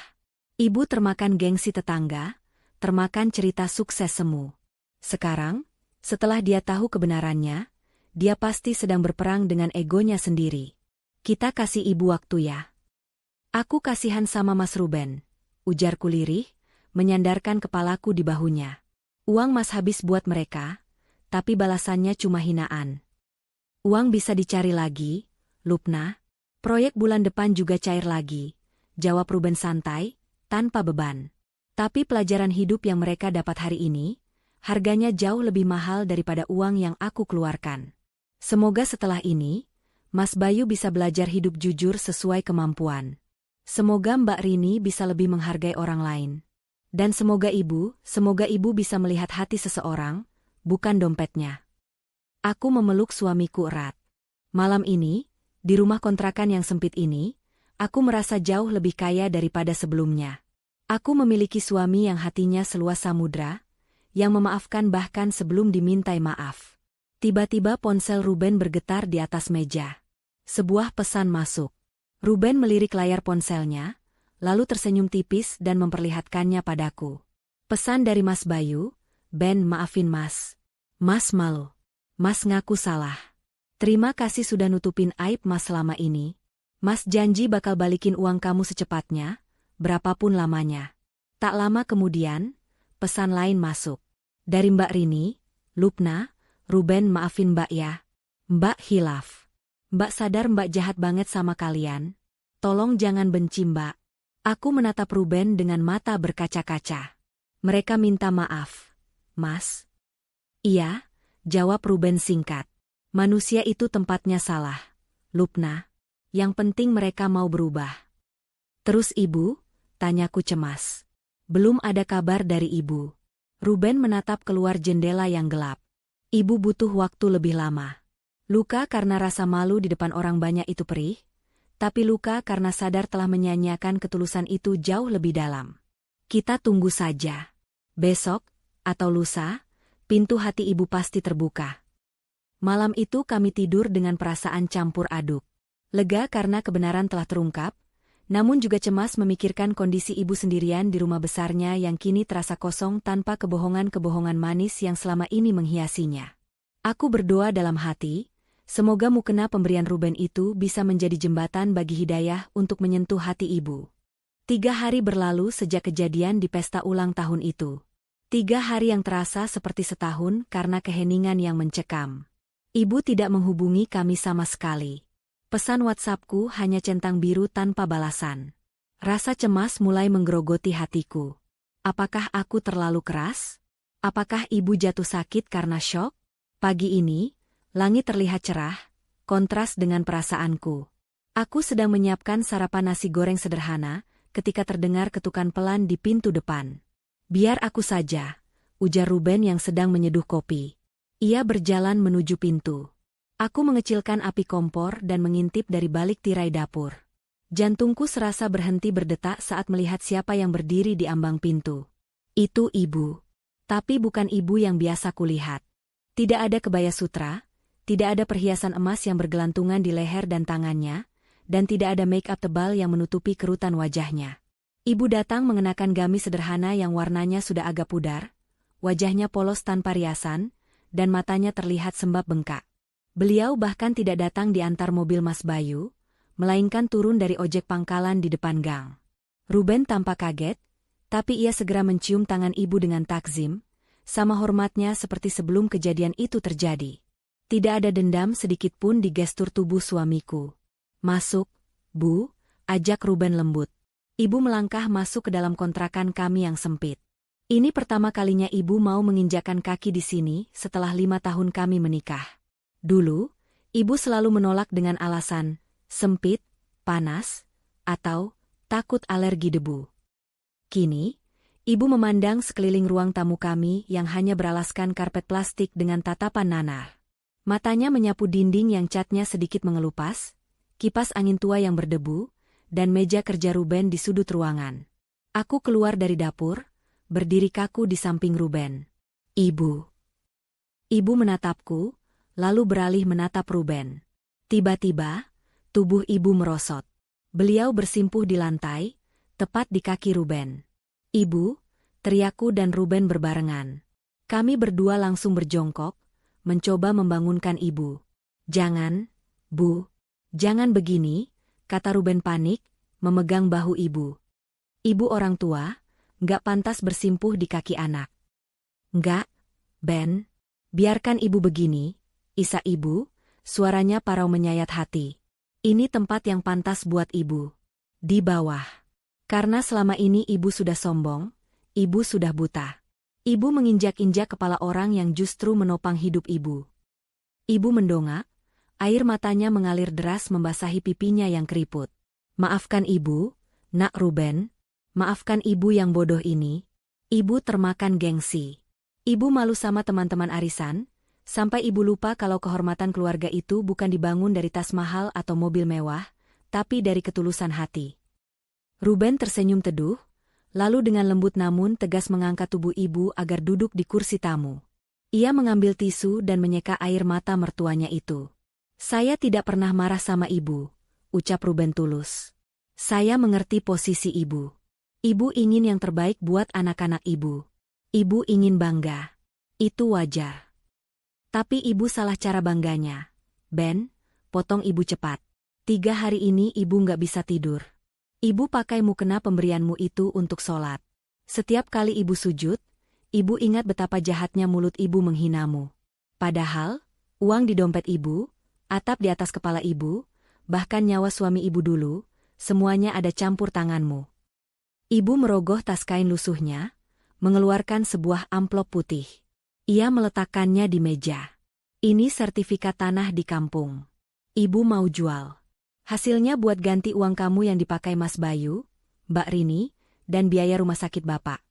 Ibu termakan gengsi tetangga, termakan cerita sukses semu. Sekarang, setelah dia tahu kebenarannya, dia pasti sedang berperang dengan egonya sendiri. Kita kasih ibu waktu ya. Aku kasihan sama Mas Ruben, ujarku lirih, menyandarkan kepalaku di bahunya. Uang Mas habis buat mereka, tapi balasannya cuma hinaan. Uang bisa dicari lagi, Lupna. Proyek bulan depan juga cair lagi, jawab Ruben santai, tanpa beban. Tapi pelajaran hidup yang mereka dapat hari ini, harganya jauh lebih mahal daripada uang yang aku keluarkan. Semoga setelah ini, Mas Bayu bisa belajar hidup jujur sesuai kemampuan. Semoga Mbak Rini bisa lebih menghargai orang lain. Dan semoga ibu bisa melihat hati seseorang, bukan dompetnya. Aku memeluk suamiku erat. Malam ini, di rumah kontrakan yang sempit ini, aku merasa jauh lebih kaya daripada sebelumnya. Aku memiliki suami yang hatinya seluas samudra, yang memaafkan bahkan sebelum dimintai maaf. Tiba-tiba ponsel Ruben bergetar di atas meja. Sebuah pesan masuk. Ruben melirik layar ponselnya, lalu tersenyum tipis dan memperlihatkannya padaku. Pesan dari Mas Bayu, Ben maafin Mas. Mas malu. Mas ngaku salah. Terima kasih sudah nutupin aib Mas selama ini. Mas janji bakal balikin uang kamu secepatnya, berapapun lamanya. Tak lama kemudian, pesan lain masuk. Dari Mbak Rini, Lupna, Ruben maafin Mbak ya. Mbak hilaf. Mbak sadar Mbak jahat banget sama kalian. Tolong jangan benci Mbak. Aku menatap Ruben dengan mata berkaca-kaca. Mereka minta maaf. Mas? Iya, jawab Ruben singkat. Manusia itu tempatnya salah. Lupna. Yang penting mereka mau berubah. Terus ibu? Tanyaku cemas. Belum ada kabar dari ibu. Ruben menatap keluar jendela yang gelap. Ibu butuh waktu lebih lama. Luka karena rasa malu di depan orang banyak itu perih. Tapi luka karena sadar telah menyanyiakan ketulusan itu jauh lebih dalam. Kita tunggu saja. Besok, atau lusa, pintu hati ibu pasti terbuka. Malam itu kami tidur dengan perasaan campur aduk. Lega karena kebenaran telah terungkap, namun juga cemas memikirkan kondisi ibu sendirian di rumah besarnya yang kini terasa kosong tanpa kebohongan-kebohongan manis yang selama ini menghiasinya. Aku berdoa dalam hati, semoga mukena pemberian Ruben itu bisa menjadi jembatan bagi hidayah untuk menyentuh hati ibu. 3 hari berlalu sejak kejadian di pesta ulang tahun itu. 3 hari yang terasa seperti setahun karena keheningan yang mencekam. Ibu tidak menghubungi kami sama sekali. Pesan WhatsAppku hanya centang biru tanpa balasan. Rasa cemas mulai menggerogoti hatiku. Apakah aku terlalu keras? Apakah ibu jatuh sakit karena syok? Pagi ini, langit terlihat cerah, kontras dengan perasaanku. Aku sedang menyiapkan sarapan nasi goreng sederhana, ketika terdengar ketukan pelan di pintu depan. Biar aku saja, ujar Ruben yang sedang menyeduh kopi. Ia berjalan menuju pintu. Aku mengecilkan api kompor dan mengintip dari balik tirai dapur. Jantungku serasa berhenti berdetak saat melihat siapa yang berdiri di ambang pintu. Itu ibu. Tapi bukan ibu yang biasa kulihat. Tidak ada kebaya sutra, tidak ada perhiasan emas yang bergelantungan di leher dan tangannya, dan tidak ada make-up tebal yang menutupi kerutan wajahnya. Ibu datang mengenakan gamis sederhana yang warnanya sudah agak pudar, wajahnya polos tanpa riasan, dan matanya terlihat sembab bengkak. Beliau bahkan tidak datang diantar mobil Mas Bayu, melainkan turun dari ojek pangkalan di depan gang. Ruben tampak kaget, tapi ia segera mencium tangan ibu dengan takzim, sama hormatnya seperti sebelum kejadian itu terjadi. Tidak ada dendam sedikit pun di gestur tubuh suamiku. Masuk, Bu, ajak Ruben lembut. Ibu melangkah masuk ke dalam kontrakan kami yang sempit. Ini pertama kalinya ibu mau menginjakkan kaki di sini setelah 5 tahun kami menikah. Dulu, ibu selalu menolak dengan alasan sempit, panas, atau takut alergi debu. Kini, ibu memandang sekeliling ruang tamu kami yang hanya beralaskan karpet plastik dengan tatapan nanar. Matanya menyapu dinding yang catnya sedikit mengelupas, kipas angin tua yang berdebu, dan meja kerja Ruben di sudut ruangan. Aku keluar dari dapur, berdiri kaku di samping Ruben. Ibu. Ibu menatapku, lalu beralih menatap Ruben. Tiba-tiba, tubuh ibu merosot. Beliau bersimpuh di lantai, tepat di kaki Ruben. Ibu, teriakku dan Ruben berbarengan. Kami berdua langsung berjongkok, mencoba membangunkan ibu. Jangan, Bu. Jangan begini, kata Ruben panik, memegang bahu ibu. Ibu orang tua, nggak pantas bersimpuh di kaki anak. Nggak, Ben. Biarkan ibu begini, Isa ibu, suaranya parau menyayat hati. Ini tempat yang pantas buat ibu. Di bawah. Karena selama ini ibu sudah sombong, ibu sudah buta. Ibu menginjak-injak kepala orang yang justru menopang hidup ibu. Ibu mendongak, air matanya mengalir deras membasahi pipinya yang keriput. Maafkan ibu, Nak Ruben. Maafkan ibu yang bodoh ini. Ibu termakan gengsi. Ibu malu sama teman-teman arisan, sampai ibu lupa kalau kehormatan keluarga itu bukan dibangun dari tas mahal atau mobil mewah, tapi dari ketulusan hati. Ruben tersenyum teduh, lalu dengan lembut namun tegas mengangkat tubuh ibu agar duduk di kursi tamu. Ia mengambil tisu dan menyeka air mata mertuanya itu. Saya tidak pernah marah sama ibu, ucap Ruben tulus. Saya mengerti posisi ibu. Ibu ingin yang terbaik buat anak-anak ibu. Ibu ingin bangga. Itu wajar. Tapi ibu salah cara bangganya. Ben, potong ibu cepat. 3 hari ini ibu nggak bisa tidur. Ibu pakai mukena pemberianmu itu untuk sholat. Setiap kali ibu sujud, ibu ingat betapa jahatnya mulut ibu menghinamu. Padahal, uang di dompet ibu, atap di atas kepala ibu, bahkan nyawa suami ibu dulu, semuanya ada campur tanganmu. Ibu merogoh tas kain lusuhnya, mengeluarkan sebuah amplop putih. Ia meletakkannya di meja. Ini sertifikat tanah di kampung. Ibu mau jual. Hasilnya buat ganti uang kamu yang dipakai Mas Bayu, Mbak Rini, dan biaya rumah sakit Bapak.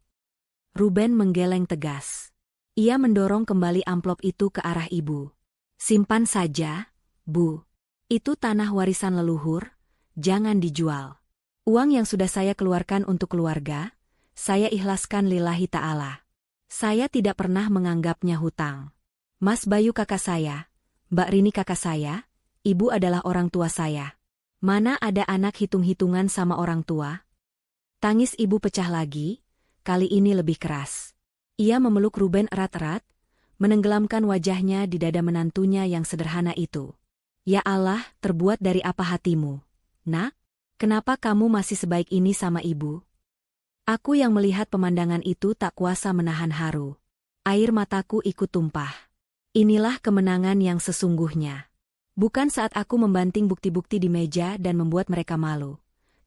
Ruben menggeleng tegas. Ia mendorong kembali amplop itu ke arah ibu. Simpan saja, Bu. Itu tanah warisan leluhur, jangan dijual. Uang yang sudah saya keluarkan untuk keluarga, saya ikhlaskan lillahi ta'ala. Saya tidak pernah menganggapnya hutang. Mas Bayu kakak saya, Mbak Rini kakak saya, ibu adalah orang tua saya. Mana ada anak hitung-hitungan sama orang tua? Tangis ibu pecah lagi, kali ini lebih keras. Ia memeluk Ruben erat-erat, menenggelamkan wajahnya di dada menantunya yang sederhana itu. Ya Allah, terbuat dari apa hatimu? Nak? Kenapa kamu masih sebaik ini sama ibu? Aku yang melihat pemandangan itu tak kuasa menahan haru. Air mataku ikut tumpah. Inilah kemenangan yang sesungguhnya. Bukan saat aku membanting bukti-bukti di meja dan membuat mereka malu.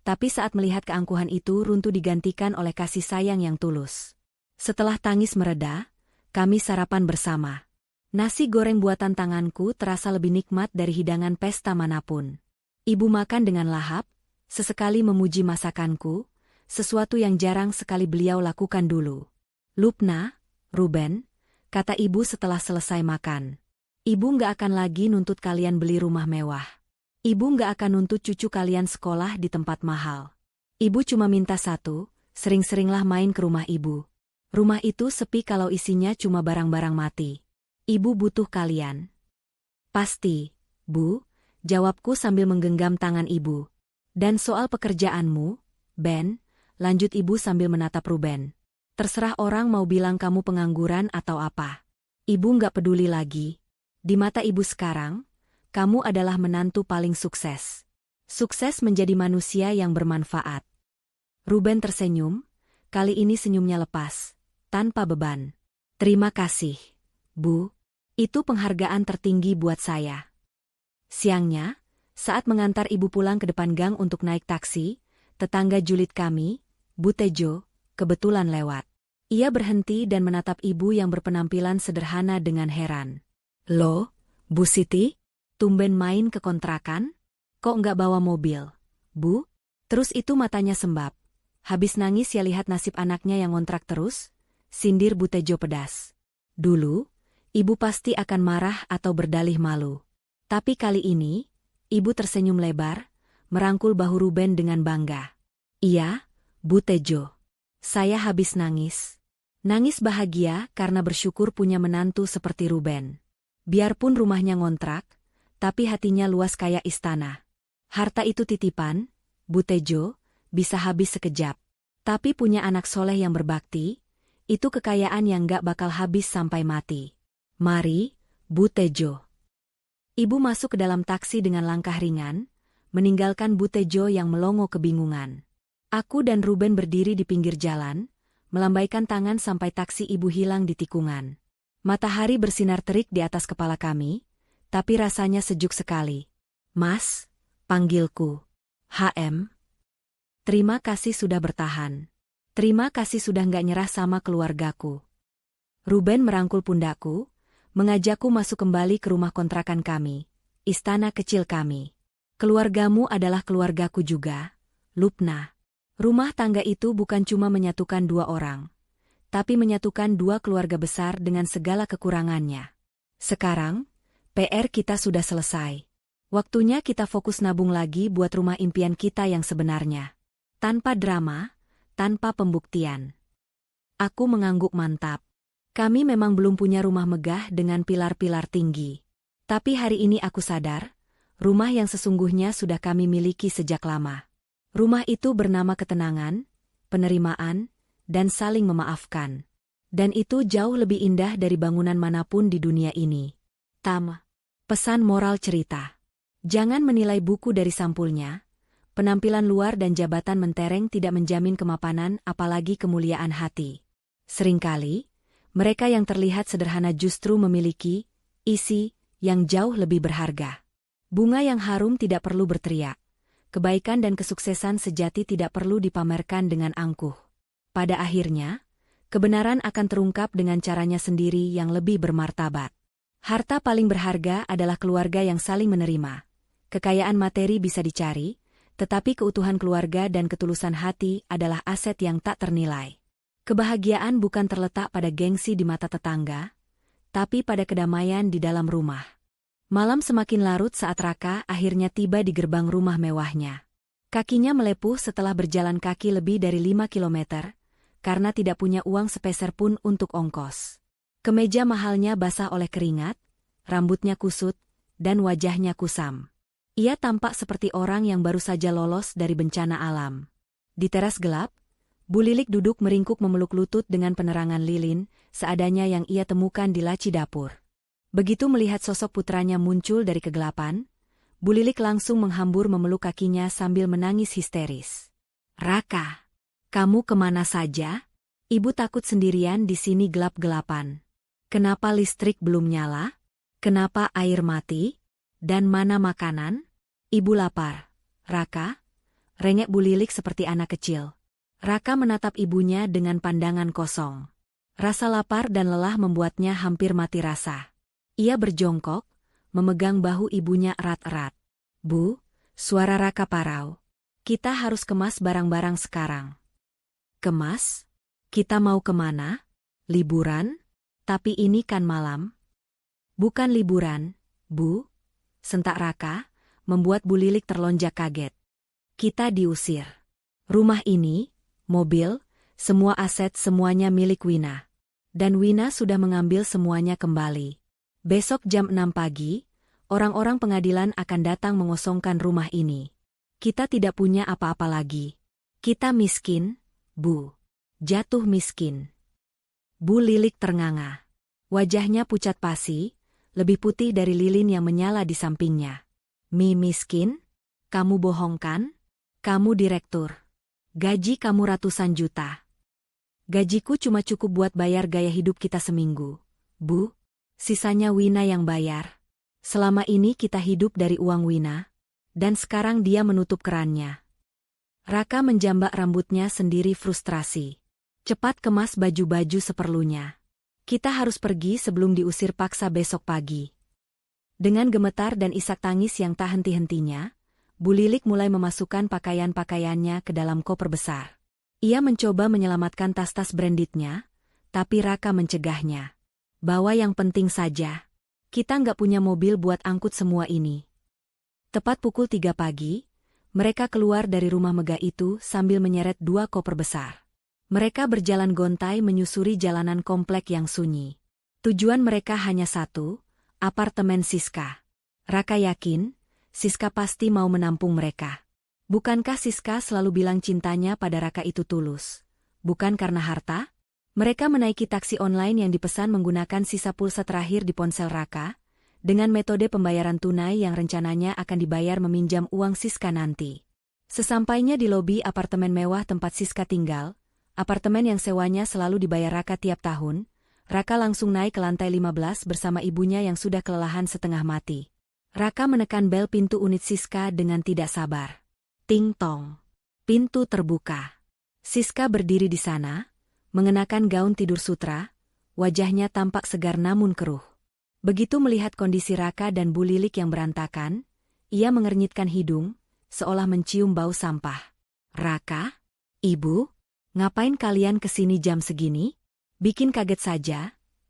Tapi saat melihat keangkuhan itu runtuh digantikan oleh kasih sayang yang tulus. Setelah tangis mereda, kami sarapan bersama. Nasi goreng buatan tanganku terasa lebih nikmat dari hidangan pesta manapun. Ibu makan dengan lahap, sesekali memuji masakanku, sesuatu yang jarang sekali beliau lakukan dulu. "Lupna, Ruben," kata ibu setelah selesai makan. "Ibu nggak akan lagi nuntut kalian beli rumah mewah. Ibu nggak akan nuntut cucu kalian sekolah di tempat mahal. Ibu cuma minta satu, sering-seringlah main ke rumah ibu. Rumah itu sepi kalau isinya cuma barang-barang mati. Ibu butuh kalian." "Pasti, Bu," jawabku sambil menggenggam tangan ibu. "Dan soal pekerjaanmu, Ben," lanjut ibu sambil menatap Ruben. "Terserah orang mau bilang kamu pengangguran atau apa. Ibu nggak peduli lagi. Di mata ibu sekarang, kamu adalah menantu paling sukses. Sukses menjadi manusia yang bermanfaat." Ruben tersenyum, kali ini senyumnya lepas, tanpa beban. "Terima kasih, Bu. Itu penghargaan tertinggi buat saya." Siangnya, saat mengantar ibu pulang ke depan gang untuk naik taksi, tetangga julid kami, Bu Tejo, kebetulan lewat. Ia berhenti dan menatap ibu yang berpenampilan sederhana dengan heran. "Loh, Bu Siti? Tumben main ke kontrakan? Kok nggak bawa mobil, Bu?" Terus itu matanya sembab. "Habis nangis ya lihat nasib anaknya yang ngontrak terus?" sindir Bu Tejo pedas. Dulu, ibu pasti akan marah atau berdalih malu. Tapi kali ini, ibu tersenyum lebar, merangkul bahu Ruben dengan bangga. "Iya, Bu Tejo. Saya habis nangis. Nangis bahagia karena bersyukur punya menantu seperti Ruben. Biarpun rumahnya ngontrak, tapi hatinya luas kayak istana. Harta itu titipan, Bu Tejo, bisa habis sekejap. Tapi punya anak soleh yang berbakti, itu kekayaan yang gak bakal habis sampai mati. Mari, Bu Tejo." Ibu masuk ke dalam taksi dengan langkah ringan, meninggalkan Bu Tejo yang melongo kebingungan. Aku dan Ruben berdiri di pinggir jalan, melambaikan tangan sampai taksi ibu hilang di tikungan. Matahari bersinar terik di atas kepala kami, tapi rasanya sejuk sekali. "Mas," panggilku. "HM. Terima kasih sudah bertahan. Terima kasih sudah nggak nyerah sama keluargaku." Ruben merangkul pundakku, mengajakku masuk kembali ke rumah kontrakan kami, istana kecil kami. "Keluargamu adalah keluargaku juga, Lupna." Rumah tangga itu bukan cuma menyatukan dua orang, tapi menyatukan dua keluarga besar dengan segala kekurangannya. Sekarang, PR kita sudah selesai. Waktunya kita fokus nabung lagi buat rumah impian kita yang sebenarnya. Tanpa drama, tanpa pembuktian. Aku mengangguk mantap. Kami memang belum punya rumah megah dengan pilar-pilar tinggi. Tapi hari ini aku sadar, rumah yang sesungguhnya sudah kami miliki sejak lama. Rumah itu bernama ketenangan, penerimaan, dan saling memaafkan. Dan itu jauh lebih indah dari bangunan manapun di dunia ini. Pesan moral cerita. Jangan menilai buku dari sampulnya. Penampilan luar dan jabatan mentereng tidak menjamin kemapanan apalagi kemuliaan hati. Seringkali, mereka yang terlihat sederhana justru memiliki isi yang jauh lebih berharga. Bunga yang harum tidak perlu berteriak. Kebaikan dan kesuksesan sejati tidak perlu dipamerkan dengan angkuh. Pada akhirnya, kebenaran akan terungkap dengan caranya sendiri yang lebih bermartabat. Harta paling berharga adalah keluarga yang saling menerima. Kekayaan materi bisa dicari, tetapi keutuhan keluarga dan ketulusan hati adalah aset yang tak ternilai. Kebahagiaan bukan terletak pada gengsi di mata tetangga, tapi pada kedamaian di dalam rumah. Malam semakin larut saat Raka akhirnya tiba di gerbang rumah mewahnya. Kakinya melepuh setelah berjalan kaki lebih dari 5 kilometer, karena tidak punya uang sepeser pun untuk ongkos. Kemeja mahalnya basah oleh keringat, rambutnya kusut, dan wajahnya kusam. Ia tampak seperti orang yang baru saja lolos dari bencana alam. Di teras gelap, Bu Lilik duduk meringkuk memeluk lutut dengan penerangan lilin, seadanya yang ia temukan di laci dapur. Begitu melihat sosok putranya muncul dari kegelapan, Bu Lilik langsung menghambur memeluk kakinya sambil menangis histeris. Raka, kamu kemana saja? Ibu takut sendirian di sini gelap-gelapan. Kenapa listrik belum nyala? Kenapa air mati? Dan mana makanan? Ibu lapar. Raka? Rengek Bu Lilik seperti anak kecil. Raka menatap ibunya dengan pandangan kosong. Rasa lapar dan lelah membuatnya hampir mati rasa. Ia berjongkok, memegang bahu ibunya erat-erat. Bu, suara Raka parau. Kita harus kemas barang-barang sekarang. Kemas? Kita mau kemana? Liburan? Tapi ini kan malam. Bukan liburan, Bu. Sentak Raka, membuat Bu Lilik terlonjak kaget. Kita diusir. Rumah ini, mobil, semua aset semuanya milik Wina. Dan Wina sudah mengambil semuanya kembali. Besok jam 6 pagi, orang-orang pengadilan akan datang mengosongkan rumah ini. Kita tidak punya apa-apa lagi. Kita miskin, Bu. Jatuh miskin. Bu Lilik ternganga. Wajahnya pucat pasi, lebih putih dari lilin yang menyala di sampingnya. Miskin? Kamu bohong kan? Kamu direktur. Gaji kamu ratusan juta. Gajiku cuma cukup buat bayar gaya hidup kita seminggu. Bu, sisanya Wina yang bayar. Selama ini kita hidup dari uang Wina. Dan sekarang dia menutup kerannya. Raka menjambak rambutnya sendiri frustrasi. Cepat kemas baju-baju seperlunya. Kita harus pergi sebelum diusir paksa besok pagi. Dengan gemetar dan isak tangis yang tak henti-hentinya, Bu Lilik mulai memasukkan pakaian-pakaiannya ke dalam koper besar. Ia mencoba menyelamatkan tas-tas brandednya, tapi Raka mencegahnya. Bawa yang penting saja. Kita nggak punya mobil buat angkut semua ini. Tepat pukul 3 pagi, mereka keluar dari rumah megah itu sambil menyeret 2 koper besar. Mereka berjalan gontai menyusuri jalanan komplek yang sunyi. Tujuan mereka hanya satu, apartemen Siska. Raka yakin, Siska pasti mau menampung mereka. Bukankah Siska selalu bilang cintanya pada Raka itu tulus? Bukan karena harta? Mereka menaiki taksi online yang dipesan menggunakan sisa pulsa terakhir di ponsel Raka, dengan metode pembayaran tunai yang rencananya akan dibayar meminjam uang Siska nanti. Sesampainya di lobi apartemen mewah tempat Siska tinggal, apartemen yang sewanya selalu dibayar Raka tiap tahun, Raka langsung naik ke lantai 15 bersama ibunya yang sudah kelelahan setengah mati. Raka menekan bel pintu unit Siska dengan tidak sabar. Ting tong. Pintu terbuka. Siska berdiri di sana, mengenakan gaun tidur sutra, wajahnya tampak segar namun keruh. Begitu melihat kondisi Raka dan Bu Lilik yang berantakan, ia mengernyitkan hidung, seolah mencium bau sampah. Raka? Ibu? Ngapain kalian kesini jam segini? Bikin kaget saja,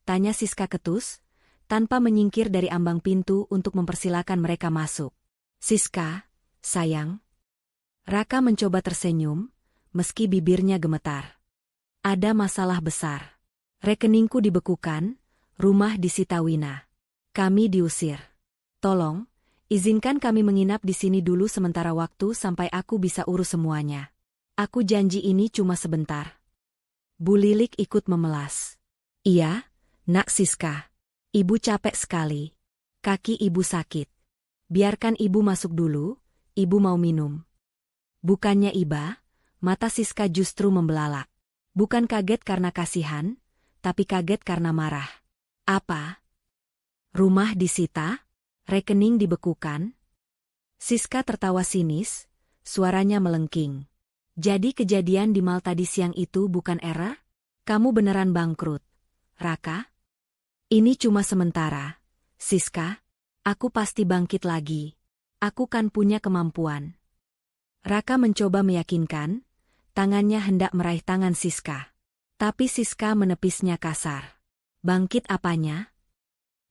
tanya Siska ketus, tanpa menyingkir dari ambang pintu untuk mempersilakan mereka masuk. Siska, sayang. Raka mencoba tersenyum, meski bibirnya gemetar. Ada masalah besar. Rekeningku dibekukan, rumah disita Wina. Kami diusir. Tolong, izinkan kami menginap di sini dulu sementara waktu sampai aku bisa urus semuanya. Aku janji ini cuma sebentar. Bu Lilik ikut memelas. Iya, Nak Siska. Ibu capek sekali. Kaki ibu sakit. Biarkan ibu masuk dulu, ibu mau minum. Bukannya iba, mata Siska justru membelalak. Bukan kaget karena kasihan, tapi kaget karena marah. Apa? Rumah disita? Rekening dibekukan? Siska tertawa sinis, suaranya melengking. Jadi kejadian di mal tadi siang itu bukan error? Kamu beneran bangkrut, Raka? Ini cuma sementara, Siska. Aku pasti bangkit lagi. Aku kan punya kemampuan. Raka mencoba meyakinkan, tangannya hendak meraih tangan Siska. Tapi Siska menepisnya kasar. Bangkit apanya?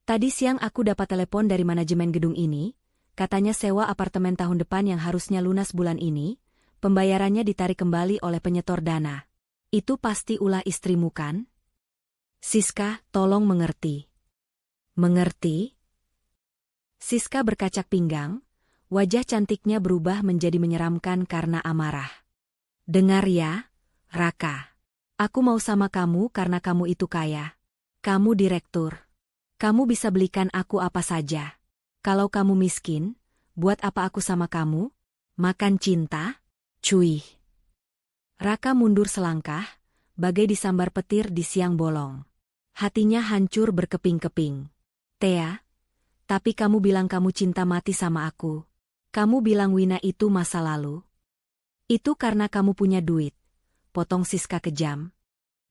Tadi siang aku dapat telepon dari manajemen gedung ini, katanya sewa apartemen tahun depan yang harusnya lunas bulan ini, pembayarannya ditarik kembali oleh penyetor dana. Itu pasti ulah istrimu kan? Siska, tolong mengerti. Mengerti? Siska berkacak pinggang, wajah cantiknya berubah menjadi menyeramkan karena amarah. Dengar ya, Raka. Aku mau sama kamu karena kamu itu kaya. Kamu direktur. Kamu bisa belikan aku apa saja. Kalau kamu miskin, Buat apa aku sama kamu? Makan cinta? Cuy. Raka mundur selangkah, bagai disambar petir di siang bolong. Hatinya hancur berkeping-keping. Thea, tapi kamu bilang kamu cinta mati sama aku. Kamu bilang Wina itu masa lalu. Itu karena kamu punya duit. Potong Siska kejam.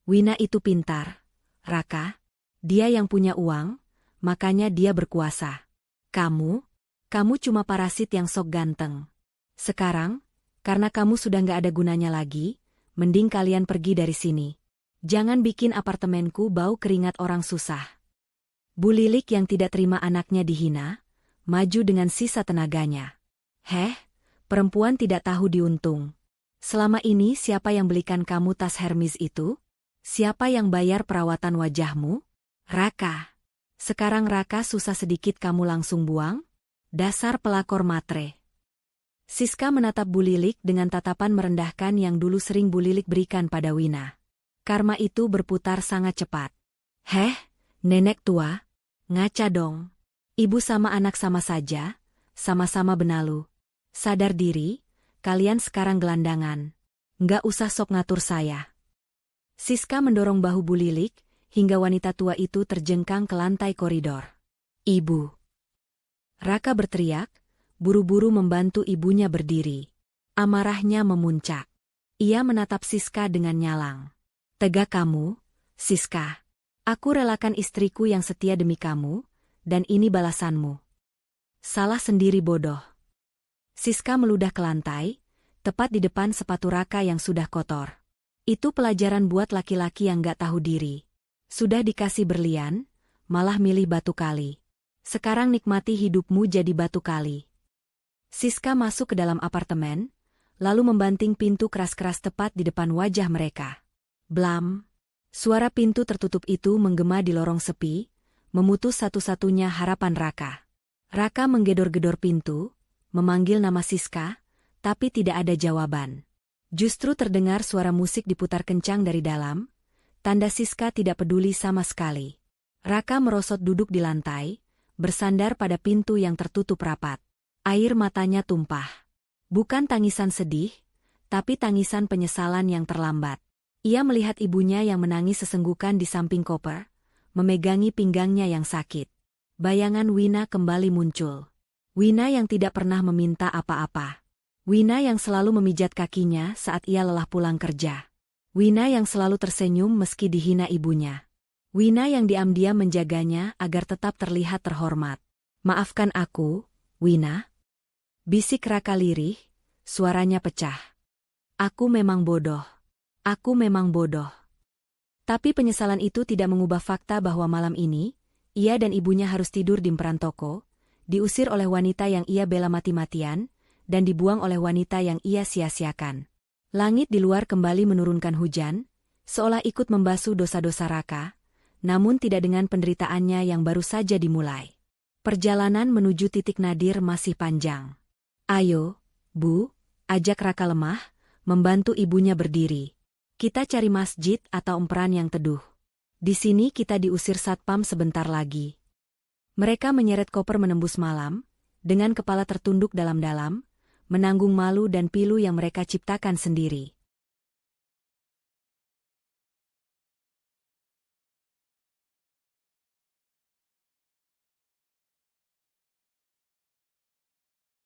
Wina itu pintar. Raka, dia yang punya uang, makanya dia berkuasa. Kamu cuma parasit yang sok ganteng. Sekarang, karena kamu sudah nggak ada gunanya lagi, mending kalian pergi dari sini. Jangan bikin apartemenku bau keringat orang susah. Bu Lilik yang tidak terima anaknya dihina, maju dengan sisa tenaganya. Perempuan tidak tahu diuntung. Selama ini siapa yang belikan kamu tas Hermes itu? Siapa yang bayar perawatan wajahmu? Raka. Sekarang Raka susah sedikit kamu langsung buang? Dasar pelakor matre. Siska menatap Bu Lilik dengan tatapan merendahkan yang dulu sering Bu Lilik berikan pada Wina. Karma itu berputar sangat cepat. Nenek tua? Ngaca dong. Ibu sama anak sama saja, sama-sama benalu. Sadar diri, kalian sekarang gelandangan. Nggak usah sok ngatur saya. Siska mendorong bahu Bu Lilik, hingga wanita tua itu terjengkang ke lantai koridor. Ibu. Raka berteriak, buru-buru membantu ibunya berdiri. Amarahnya memuncak. Ia menatap Siska dengan nyalang. Tegak kamu, Siska. Aku relakan istriku yang setia demi kamu, dan ini balasanmu. Salah sendiri bodoh. Siska meludah ke lantai, tepat di depan sepatu Raka yang sudah kotor. Itu pelajaran buat laki-laki yang gak tahu diri. Sudah dikasih berlian, malah milih batu kali. Sekarang nikmati hidupmu jadi batu kali. Siska masuk ke dalam apartemen, lalu membanting pintu keras-keras tepat di depan wajah mereka. Blam. Suara pintu tertutup itu menggema di lorong sepi, memutus satu-satunya harapan Raka. Raka menggedor-gedor pintu, memanggil nama Siska, tapi tidak ada jawaban. Justru terdengar suara musik diputar kencang dari dalam, tanda Siska tidak peduli sama sekali. Raka merosot duduk di lantai, bersandar pada pintu yang tertutup rapat. Air matanya tumpah. Bukan tangisan sedih, tapi tangisan penyesalan yang terlambat. Ia melihat ibunya yang menangis sesenggukan di samping koper, memegangi pinggangnya yang sakit. Bayangan Wina kembali muncul. Wina yang tidak pernah meminta apa-apa. Wina yang selalu memijat kakinya saat ia lelah pulang kerja. Wina yang selalu tersenyum meski dihina ibunya. Wina yang diam-diam menjaganya agar tetap terlihat terhormat. Maafkan aku, Wina. Bisik Raka lirih, suaranya pecah. Aku memang bodoh. Aku memang bodoh. Tapi penyesalan itu tidak mengubah fakta bahwa malam ini, ia dan ibunya harus tidur di emperan toko, diusir oleh wanita yang ia bela mati-matian, dan dibuang oleh wanita yang ia sia-siakan. Langit di luar kembali menurunkan hujan, seolah ikut membasuh dosa-dosa Raka, namun tidak dengan penderitaannya yang baru saja dimulai. Perjalanan menuju titik nadir masih panjang. Ayo, Bu, ajak Raka lemah, membantu ibunya berdiri. Kita cari masjid atau emperan yang teduh. Di sini kita diusir satpam sebentar lagi. Mereka menyeret koper menembus malam, dengan kepala tertunduk dalam-dalam, menanggung malu dan pilu yang mereka ciptakan sendiri.